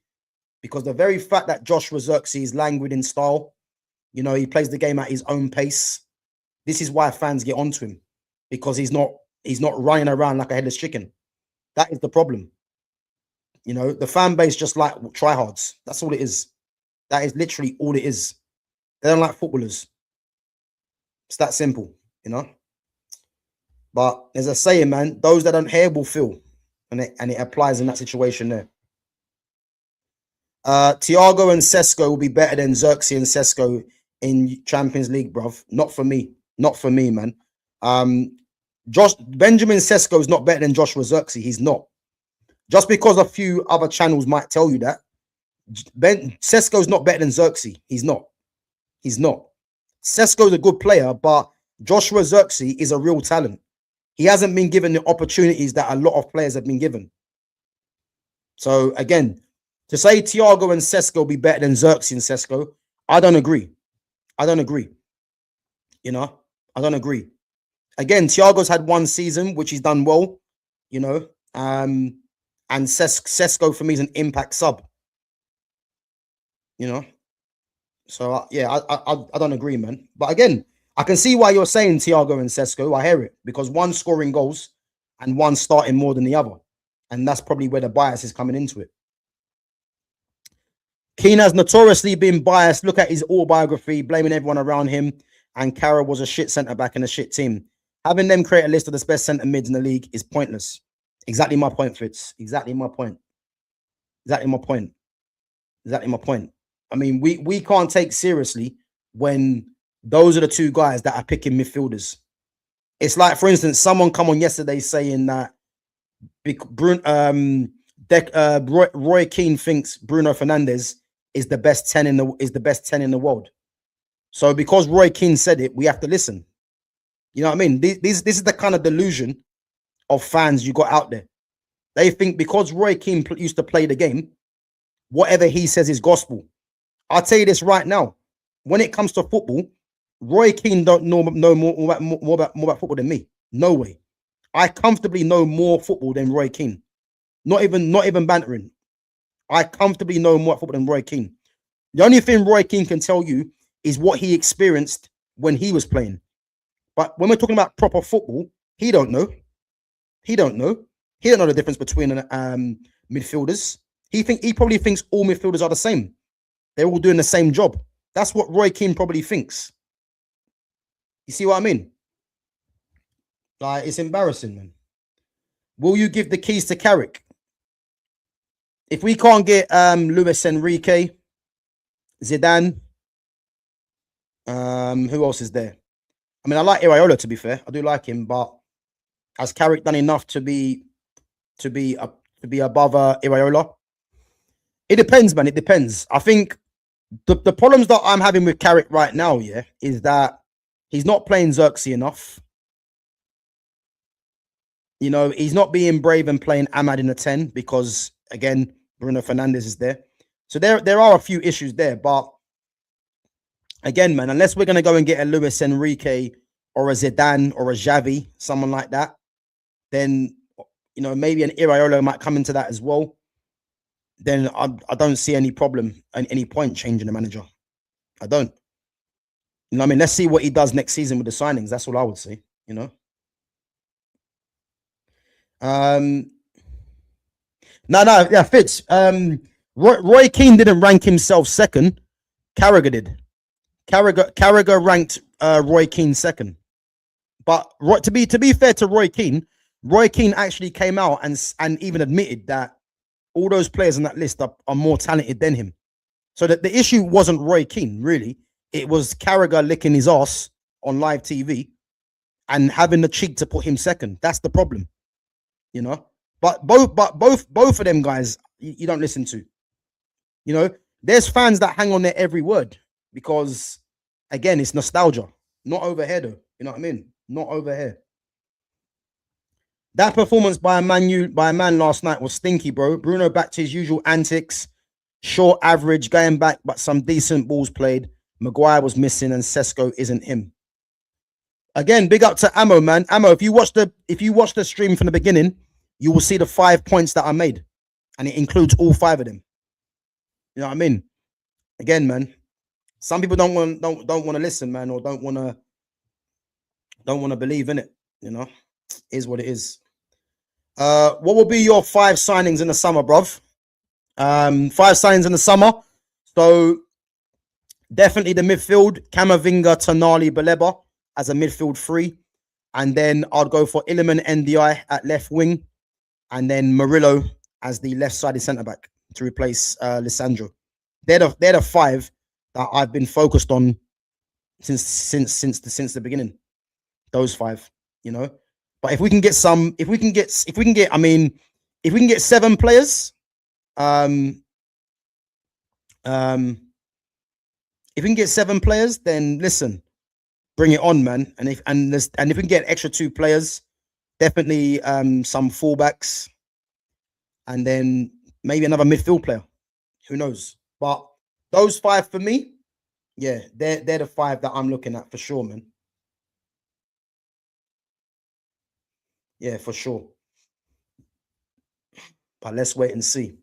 because the very fact that Joshua Zirkzee is languid in style, you know, he plays the game at his own pace. This is why fans get onto him, because he's not running around like a headless chicken. That is the problem. You know, the fan base just like tryhards. That's all it is. That is literally all it is. They don't like footballers. It's that simple, you know. But as I say, man, those that don't hear will feel, and it applies in that situation there. Thiago and Sesko will be better than Zirkzee and Sesko in Champions League, bruv. Not for me. Not for me, man. Benjamin Sesko is not better than Joshua Zirkzee. He's not. Just because a few other channels might tell you that, Sesko's not better than Zirkzee. He's not. He's not. Sesko's a good player, but Joshua Zirkzee is a real talent. He hasn't been given the opportunities that a lot of players have been given. So again, to say Thiago and Sesko will be better than Zirkzee and Sesko, I don't agree. I don't agree. You know, I don't agree. Again, Thiago's had one season, which he's done well, you know, and Sesko for me is an impact sub. You know, so yeah, I don't agree, man. But again, I can see why you're saying Thiago and Sesko. I hear it, because one's scoring goals and one's starting more than the other, and that's probably where the bias is coming into it. Keane has notoriously been biased. Look at his autobiography, blaming everyone around him, and Carragher was a shit centre-back in a shit team. Having them create a list of the best centre-mids in the league is pointless. Exactly my point, Fitz. Exactly my point. Exactly my point. Exactly my point. I mean, we can't take seriously when those are the two guys that are picking midfielders. It's like, for instance, someone come on yesterday saying that Roy Keane thinks Bruno Fernandes is the best 10 in the world. So because Roy Keane said it, we have to listen. You know what I mean? This is the kind of delusion of fans you got out there. They think because Roy Keane used to play the game, whatever he says is gospel. I'll tell you this right now. When it comes to football, Roy Keane don't know more about football than me. No way. I comfortably know more football than Roy Keane. Not even bantering. I comfortably know more football than Roy Keane. The only thing Roy Keane can tell you is what he experienced when he was playing. But when we're talking about proper football, he don't know. He don't know. He don't know the difference between midfielders. He probably thinks all midfielders are the same. They're all doing the same job. That's what Roy Keane probably thinks. You see what I mean? Like, it's embarrassing, man. Will you give the keys to Carrick? If we can't get Luis Enrique, Zidane, who else is there? I mean, I like Iraola, to be fair. I do like him, but has Carrick done enough to be above Iraola? It depends, man. It depends. I think the problems that I'm having with Carrick right now, yeah, is that he's not playing Xerxes enough. You know, he's not being brave and playing Ahmad in the 10 because, again, Bruno Fernandes is there. So there are a few issues there. But again, man, unless we're going to go and get a Luis Enrique or a Zidane or a Xavi, someone like that, then, you know, maybe an Iraola might come into that as well. Then I don't see any problem and any point changing the manager. I don't. You know what I mean? Let's see what he does next season with the signings. That's all I would say, you know. Yeah, Fitz. Roy Keane didn't rank himself second. Carragher did. Carragher ranked Roy Keane second. But to be fair to Roy Keane actually came out and even admitted that all those players on that list are more talented than him. So that the issue wasn't Roy Keane, really. It was Carragher licking his ass on live TV and having the cheek to put him second. That's the problem, you know. But both of them guys, you don't listen to. You know, there's fans that hang on their every word because, again, it's nostalgia. Not over here, though. You know what I mean? Not over here. That performance by a man last night was stinky, bro. Bruno back to his usual antics. Short average, going back, but some decent balls played. Maguire was missing, and Sesko isn't him. Again, big up to Ammo, man. Ammo, if you watch the stream from the beginning, you will see the 5 points that I made, and it includes all 5 of them. You know what I mean? Again, man. Some people don't want to listen, man, or don't want to believe in it. You know, it is what it is. What will be your 5 signings in the summer, bruv? 5 signings in the summer. So definitely the midfield: Camavinga, Tonali, Baleba as a midfield 3, and then I'd go for Iliman NDI at left wing, and then Murillo as the left-sided centre back to replace Lisandro. They're the 5 that I've been focused on since the beginning. Those 5, you know. But if we can get 7 players, if we can get 7 players, then listen, bring it on, man. And if we can get extra 2 players, definitely some fullbacks, and then maybe another midfield player. Who knows? But those 5 for me, yeah, they're the 5 that I'm looking at for sure, man. Yeah, for sure. But let's wait and see.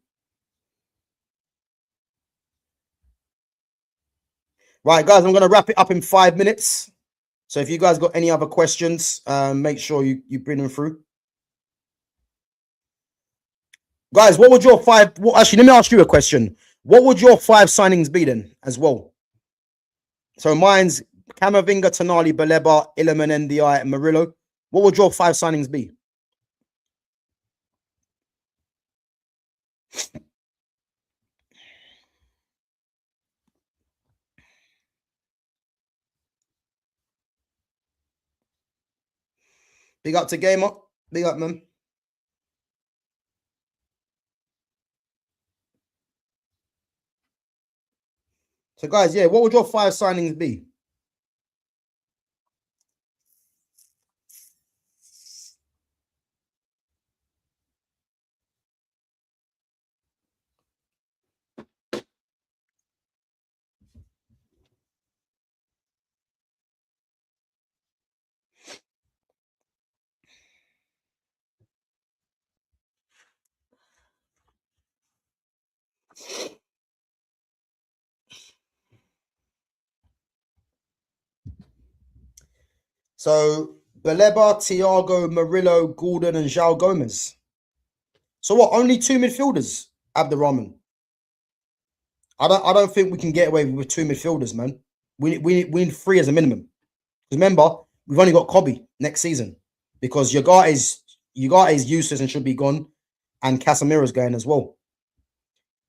Right, guys, I'm going to wrap it up in 5 minutes. So if you guys got any other questions, make sure you bring them through. Guys, what would your 5... Well, actually, let me ask you a question. What would your 5 signings be then as well? So mine's Camavinga, Tonali, Baleba, Iliman, NDI, and Murillo. What would your 5 signings be? Big up to Gamer. Big up, man. So, guys, yeah, what would your 5 signings be? So, Baleba, Thiago, Murillo, Gordon, and João Gomez. So what? Only 2 midfielders, Abdurrahman. I don't think we can get away with 2 midfielders, man. We need 3 as a minimum. Remember, we've only got Kobe next season because Ugarte is useless and should be gone, and Casemiro's going as well.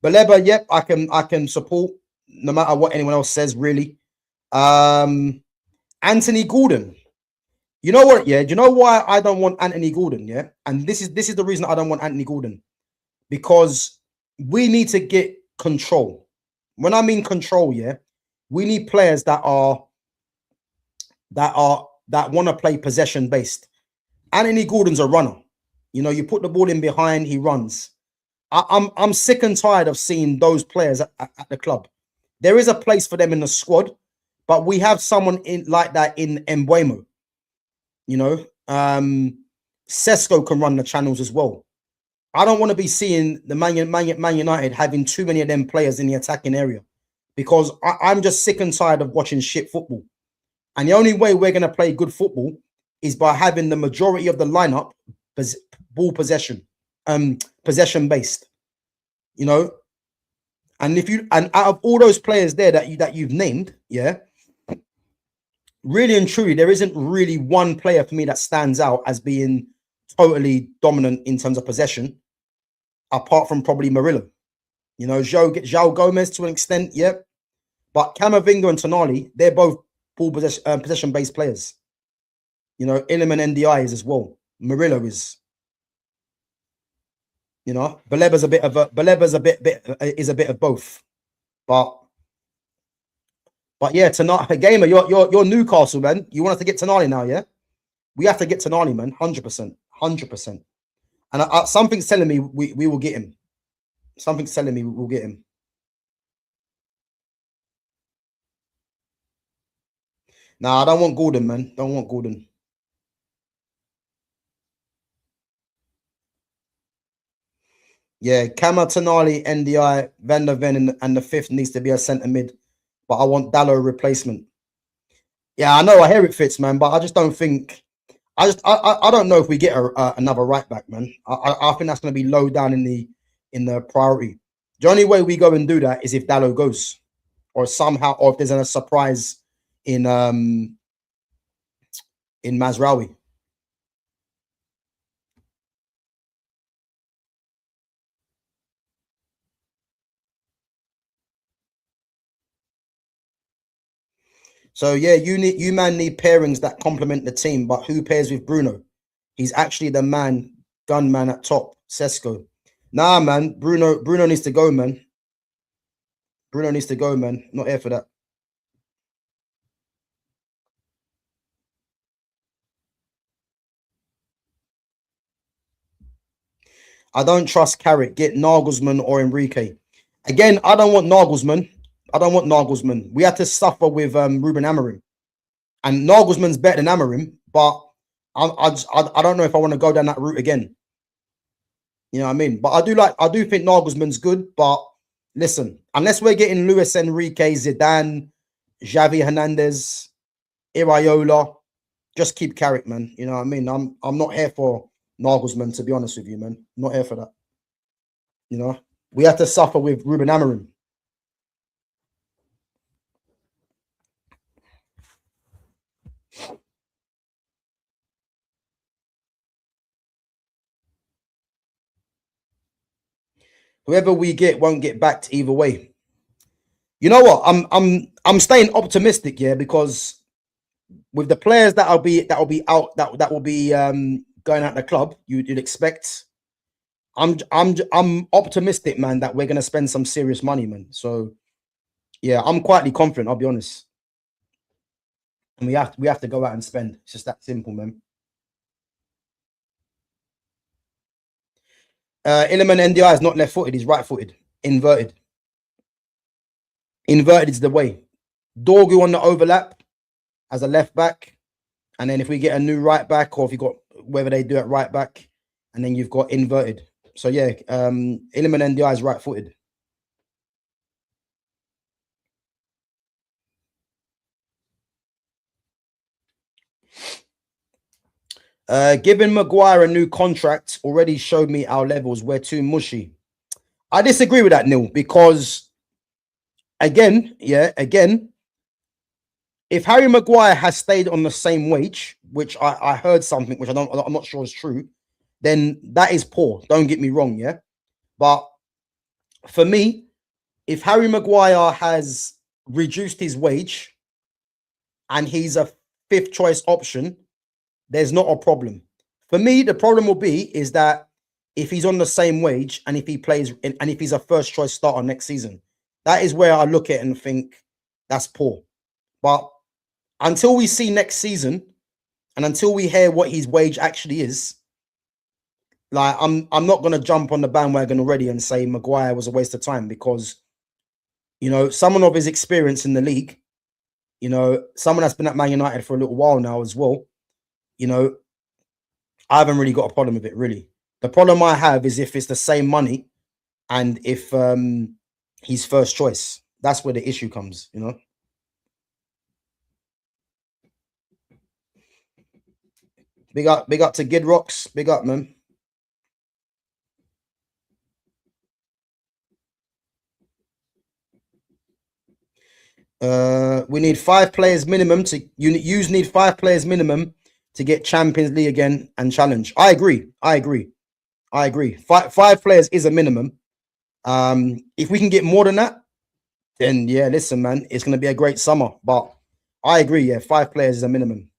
Baleba, yep, I can support no matter what anyone else says, really. Anthony Gordon. You know what? Yeah, do you know why I don't want Anthony Gordon? Yeah, and this is the reason I don't want Anthony Gordon, because we need to get control. When I mean control, yeah, we need players that want to play possession based. Anthony Gordon's a runner. You know, you put the ball in behind, he runs. I'm sick and tired of seeing those players at the club. There is a place for them in the squad, but we have someone in like that in Mbeumo. You know, Sesko can run the channels as well. I don't want to be seeing the Man United having too many of them players in the attacking area, because I'm just sick and tired of watching shit football. And the only way we're going to play good football is by having the majority of the lineup ball possession based. You know, and out of all those players there that you've named, yeah, really and truly, there isn't really one player for me that stands out as being totally dominant in terms of possession, apart from probably Murillo. You know, João Gomez to an extent, yep. But Camavinga and Tonali, they're both ball possession-based players. You know, Iliman NDI is as well. Murillo is. You know, Baleba's a bit of both. But yeah, Tonali, Gamer, you're Newcastle, man. You want us to get Tonali now, yeah? We have to get Tonali, man. 100%. 100%. And something's telling me we will get him. Something's telling me we'll get him. Nah, I don't want Gordon, man. Don't want Gordon. Yeah, Kama, Tonali, NDI, Van der Ven, and the 5th needs to be a centre mid. But I want Dallo replacement. Yeah, I know. I hear it fits, man. But I just don't think. I don't know if we get another right back, man. I think that's going to be low down in the priority. The only way we go and do that is if Dallo goes, or somehow, or if there's a surprise in Mazraoui. So yeah, you man need pairings that complement the team, but who pairs with Bruno? He's actually the gunman at top. Sesko. Nah, man. Bruno needs to go, man. Bruno needs to go, man. Not here for that. I don't trust Carrick. Get Nagelsmann or Enrique. Again, I don't want Nagelsmann. We had to suffer with Ruben Amorim, and Nagelsmann's better than Amorim, but I don't know if I want to go down that route again. You know what I mean? But I do think Nagelsmann's good. But listen, unless we're getting Luis Enrique, Zidane, Xavi Hernandez, Iraola, just keep Carrick, man. You know what I mean? I'm not here for Nagelsmann, to be honest with you, man. I'm not here for that. You know, we have to suffer with Ruben Amorim. Whoever we get won't get backed either way. You know what? I'm staying optimistic, yeah, because with the players that will be out that will be going out the club, you'd expect. I'm optimistic, man, that we're gonna spend some serious money, man. So yeah, I'm quietly confident. I'll be honest. And we have to go out and spend. It's just that simple, man. Iliman NDI is not left-footed. He's right-footed. Inverted. Inverted is the way. Dorgu on the overlap as a left back, and then if we get a new right back, or if you got whether they do it right back, and then you've got inverted. So yeah, Iliman NDI is right-footed. Giving Maguire a new contract already showed me our levels. We're too mushy. I disagree with that, Neil, because again, if Harry Maguire has stayed on the same wage, which I heard something, which I'm not sure is true, then that is poor. Don't get me wrong, yeah. But for me, if Harry Maguire has reduced his wage and he's a fifth choice option, there's not a problem. For me, the problem will be is that if he's on the same wage and if he plays and if he's a first choice starter next season, that is where I look at it and think that's poor. But until we see next season and until we hear what his wage actually is, like I'm not going to jump on the bandwagon already and say Maguire was a waste of time, because, you know, someone of his experience in the league, you know, someone that's been at Man United for a little while now as well, you know, I haven't really got a problem with it, really. The problem I have is if it's the same money and if he's first choice. That's where the issue comes, you know. Big up to Gidrocks. Big up, man. We need 5 players minimum to you need 5 players minimum to get Champions League again and challenge. I agree. 5 players is a minimum. If we can get more than that, then yeah, listen, man, it's going to be a great summer. But I agree, yeah, 5 players is a minimum.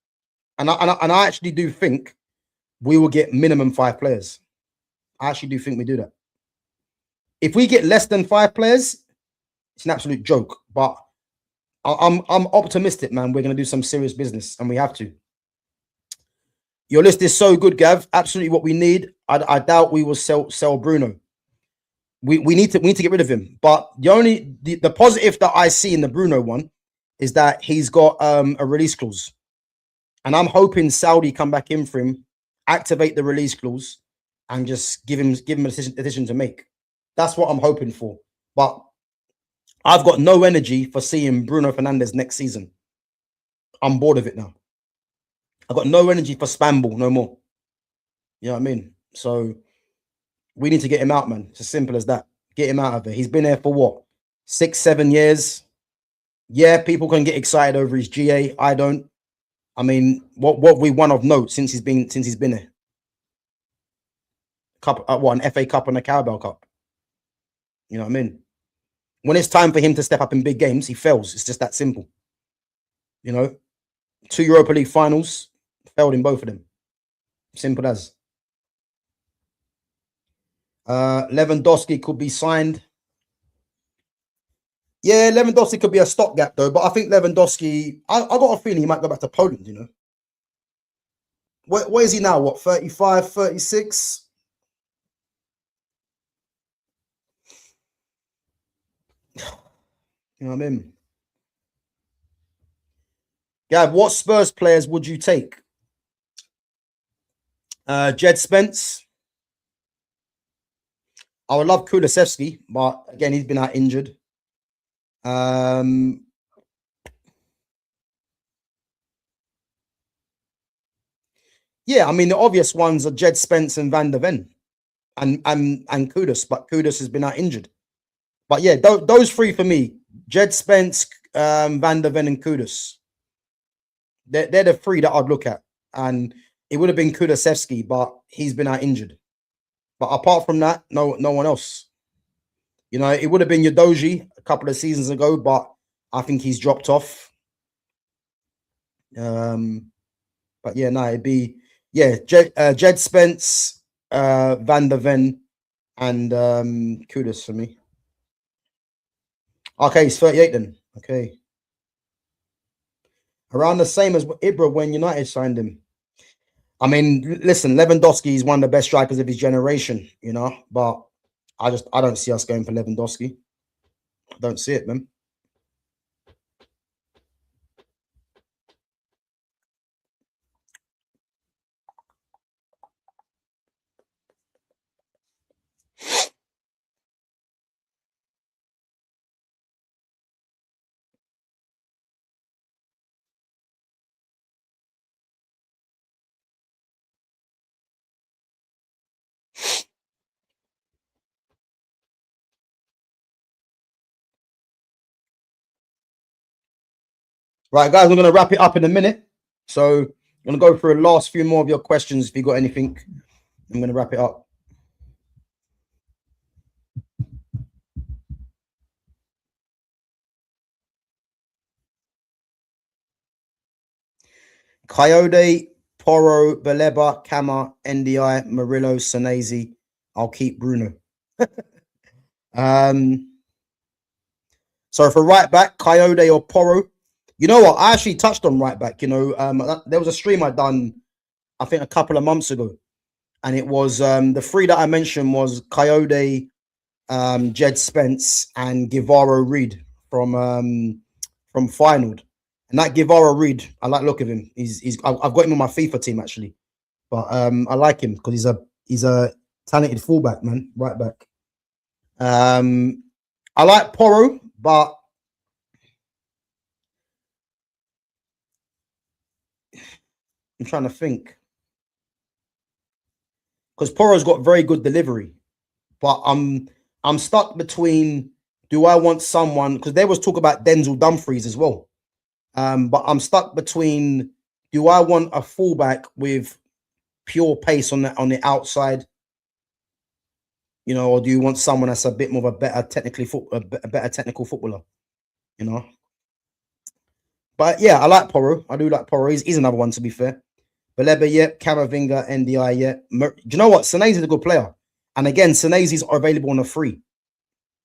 And I actually do think we will get minimum 5 players. I actually do think we do that. If we get less than 5 players, it's an absolute joke. But I'm optimistic, man. We're going to do some serious business, and we have to. Your list is so good, Gav. Absolutely what we need. I doubt we will sell Bruno. We need to get rid of him. But the positive that I see in the Bruno one is that he's got a release clause, and I'm hoping Saudi come back in for him, activate the release clause, and just give him a decision to make. That's what I'm hoping for. But I've got no energy for seeing Bruno Fernandes next season. I'm bored of it now. I've got no energy for Spamble no more. You know what I mean? So we need to get him out, man. It's as simple as that. Get him out of it. He's been there for what? 6-7 years. Yeah, people can get excited over his GA. I don't. I mean, what we won of note since he's been there. An FA Cup and a Carabao Cup. You know what I mean? When it's time for him to step up in big games, he fails. It's just that simple. You know, 2 Europa League finals, failed in both of them. Simple as. Lewandowski could be signed. Yeah, Lewandowski could be a stopgap though, but I think Lewandowski, I got a feeling he might go back to Poland, you know. Where is he now? What, 35, 36? You know what I mean? Gav, what Spurs players would you take? Jed Spence. I would love Kulusevski, but again, he's been out injured. Yeah, I mean, the obvious ones are Jed Spence and Van der Ven and Kudus, but Kudus has been out injured. But yeah, those 3 for me, Jed Spence, Van der Ven and Kudus. They're the 3 that I'd look at. And it would have been Kulusevski, but he's been out injured. But apart from that, no one else. You know, it would have been Yodoji a couple of seasons ago, but I think he's dropped off. But yeah, no, it'd be Jed Spence, Van der Ven, and Kudus for me. Okay, he's 38 then. Okay. Around the same as Ibra when United signed him. I mean, listen, Lewandowski is one of the best strikers of his generation, you know, but I don't see us going for Lewandowski. I don't see it, man. Right, guys, we're going to wrap it up in a minute. So I'm going to go through the last few more of your questions. If you got anything, I'm going to wrap it up. Coyote, Porro, Baleba, Kama, NDI, Murillo, Senesi. I'll keep Bruno. So for right back, Coyote or Porro. You know what? I actually touched on right back. You know, there was a stream I done, I think, a couple of months ago, and it was the three that I mentioned was Coyote, Jed Spence, and Guevara Reed from Feyenoord. And that Guevara Reed, I like the look of him. I've got him on my FIFA team actually, but I like him because he's a talented fullback, man, right back. I like Porro, but I'm trying to think because Porro's got very good delivery, but I'm stuck between. Do I want someone? Because there was talk about Denzel Dumfries as well. But I'm stuck between, do I want a fullback with pure pace on the outside, you know, or do you want someone that's a bit more of a better technical footballer, you know? But yeah, I like Porro. I do like Porro. He's another one, to be fair. Baleba, yeah. Camavinga, NDI, yeah. Do you know what? Senesi's a good player. And again, Senesi's are available on a free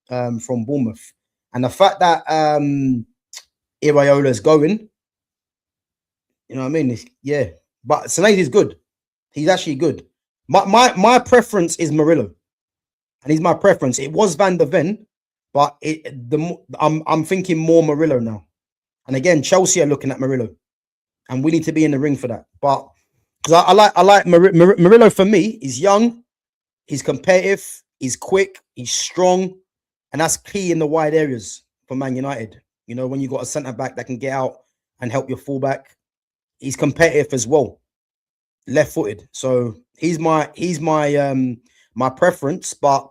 from Bournemouth. And the fact that Iraiola's going, you know what I mean? Yeah, but Senesi is good. He's actually good. My preference is Murillo, and he's my preference. It was Van der Ven, but I'm thinking more Murillo now. And again, Chelsea are looking at Murillo, and we need to be in the ring for that. But because I like Murillo for me. He's young, he's competitive, he's quick, he's strong, and that's key in the wide areas for Man United. You know, when you got a centre back that can get out and help your fullback, he's competitive as well, left-footed. So he's my my preference. But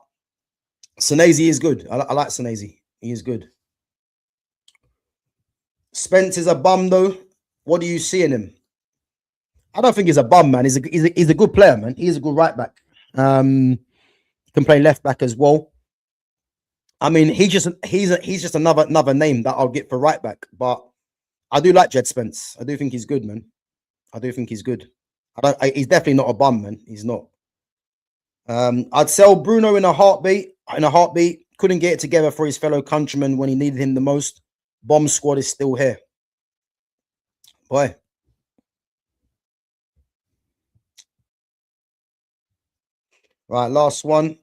Senesi is good. I like Senesi. He is good. Spence is a bum though. What do you see in him? I don't think he's a bum, man. He's a good player, man. He's a good right back. Can play left back as well. I mean, he's just another name that I'll get for right back. But I do like Jed Spence. I do think he's good, man. I do think he's good. He's definitely not a bum, man. He's not. I'd sell Bruno in a heartbeat. Couldn't get it together for his fellow countrymen when he needed him the most. Bomb squad is still here. Boy. Right, last one.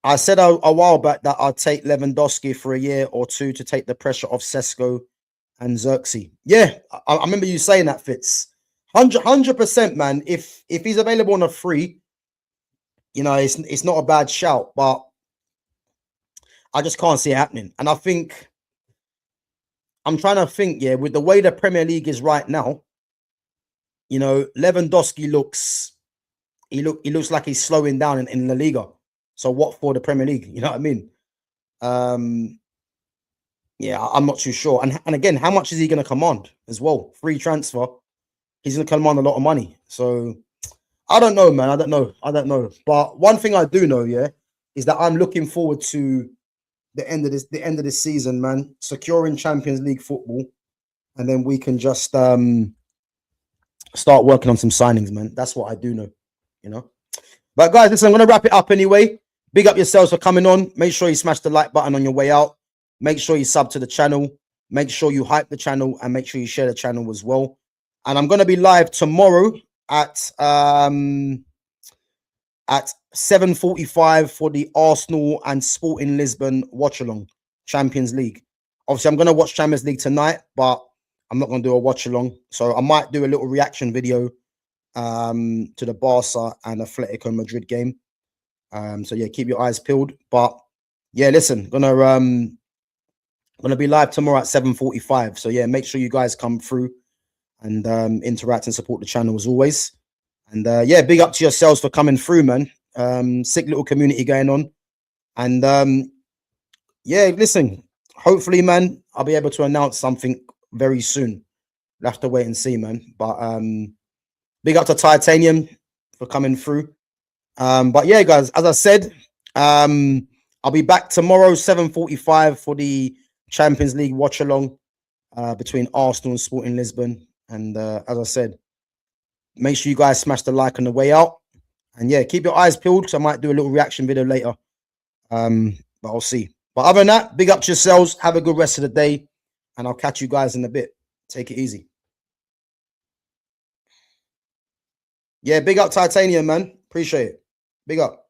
I said a while back that I'd take Lewandowski for a year or two to take the pressure off Sesko and Xerxes. Yeah, I remember you saying that, Fitz. 100%, man. If he's available on a free, you know, it's not a bad shout, but I just can't see it happening. And I think I'm trying to think, yeah, with the way the Premier League is right now, you know, Lewandowski looks like he's slowing down in La Liga. So what for the Premier League? You know what I mean? Yeah, I'm not too sure. And again, how much is he going to command as well? Free transfer. He's going to command a lot of money. So I don't know, man. I don't know. But one thing I do know, yeah, is that I'm looking forward to the end of this season, man. Securing Champions League football and then we can just start working on some signings, man. That's what I do know, you know. But guys, listen, I'm gonna wrap it up anyway. Big up yourselves for coming on. Make sure you smash the like button on your way out. Make sure you sub to the channel. Make sure you hype the channel, and make sure you share the channel as well. And I'm gonna be live tomorrow at 7:45 for the Arsenal and Sporting Lisbon watch along Champions League. Obviously, I'm gonna watch Champions League tonight, but I'm not gonna do a watch along. So I might do a little reaction video to the Barca and Atletico Madrid game. So yeah, keep your eyes peeled. But yeah, listen, gonna be live tomorrow at 7:45. So yeah, make sure you guys come through and interact and support the channel as always. And yeah, big up to yourselves for coming through, man. Sick little community going on. And yeah, listen, hopefully, man, I'll be able to announce something very soon. We'll have to wait and see, man. But big up to Titanium for coming through. But yeah, guys, as I said, I'll be back tomorrow, 7:45 for the Champions League watch along between Arsenal and Sporting Lisbon. And as I said, make sure you guys smash the like on the way out. And yeah, keep your eyes peeled because I might do a little reaction video later. But I'll see. But other than that, big up to yourselves. Have a good rest of the day. And I'll catch you guys in a bit. Take it easy. Yeah, big up Titanium, man. Appreciate it. Big up.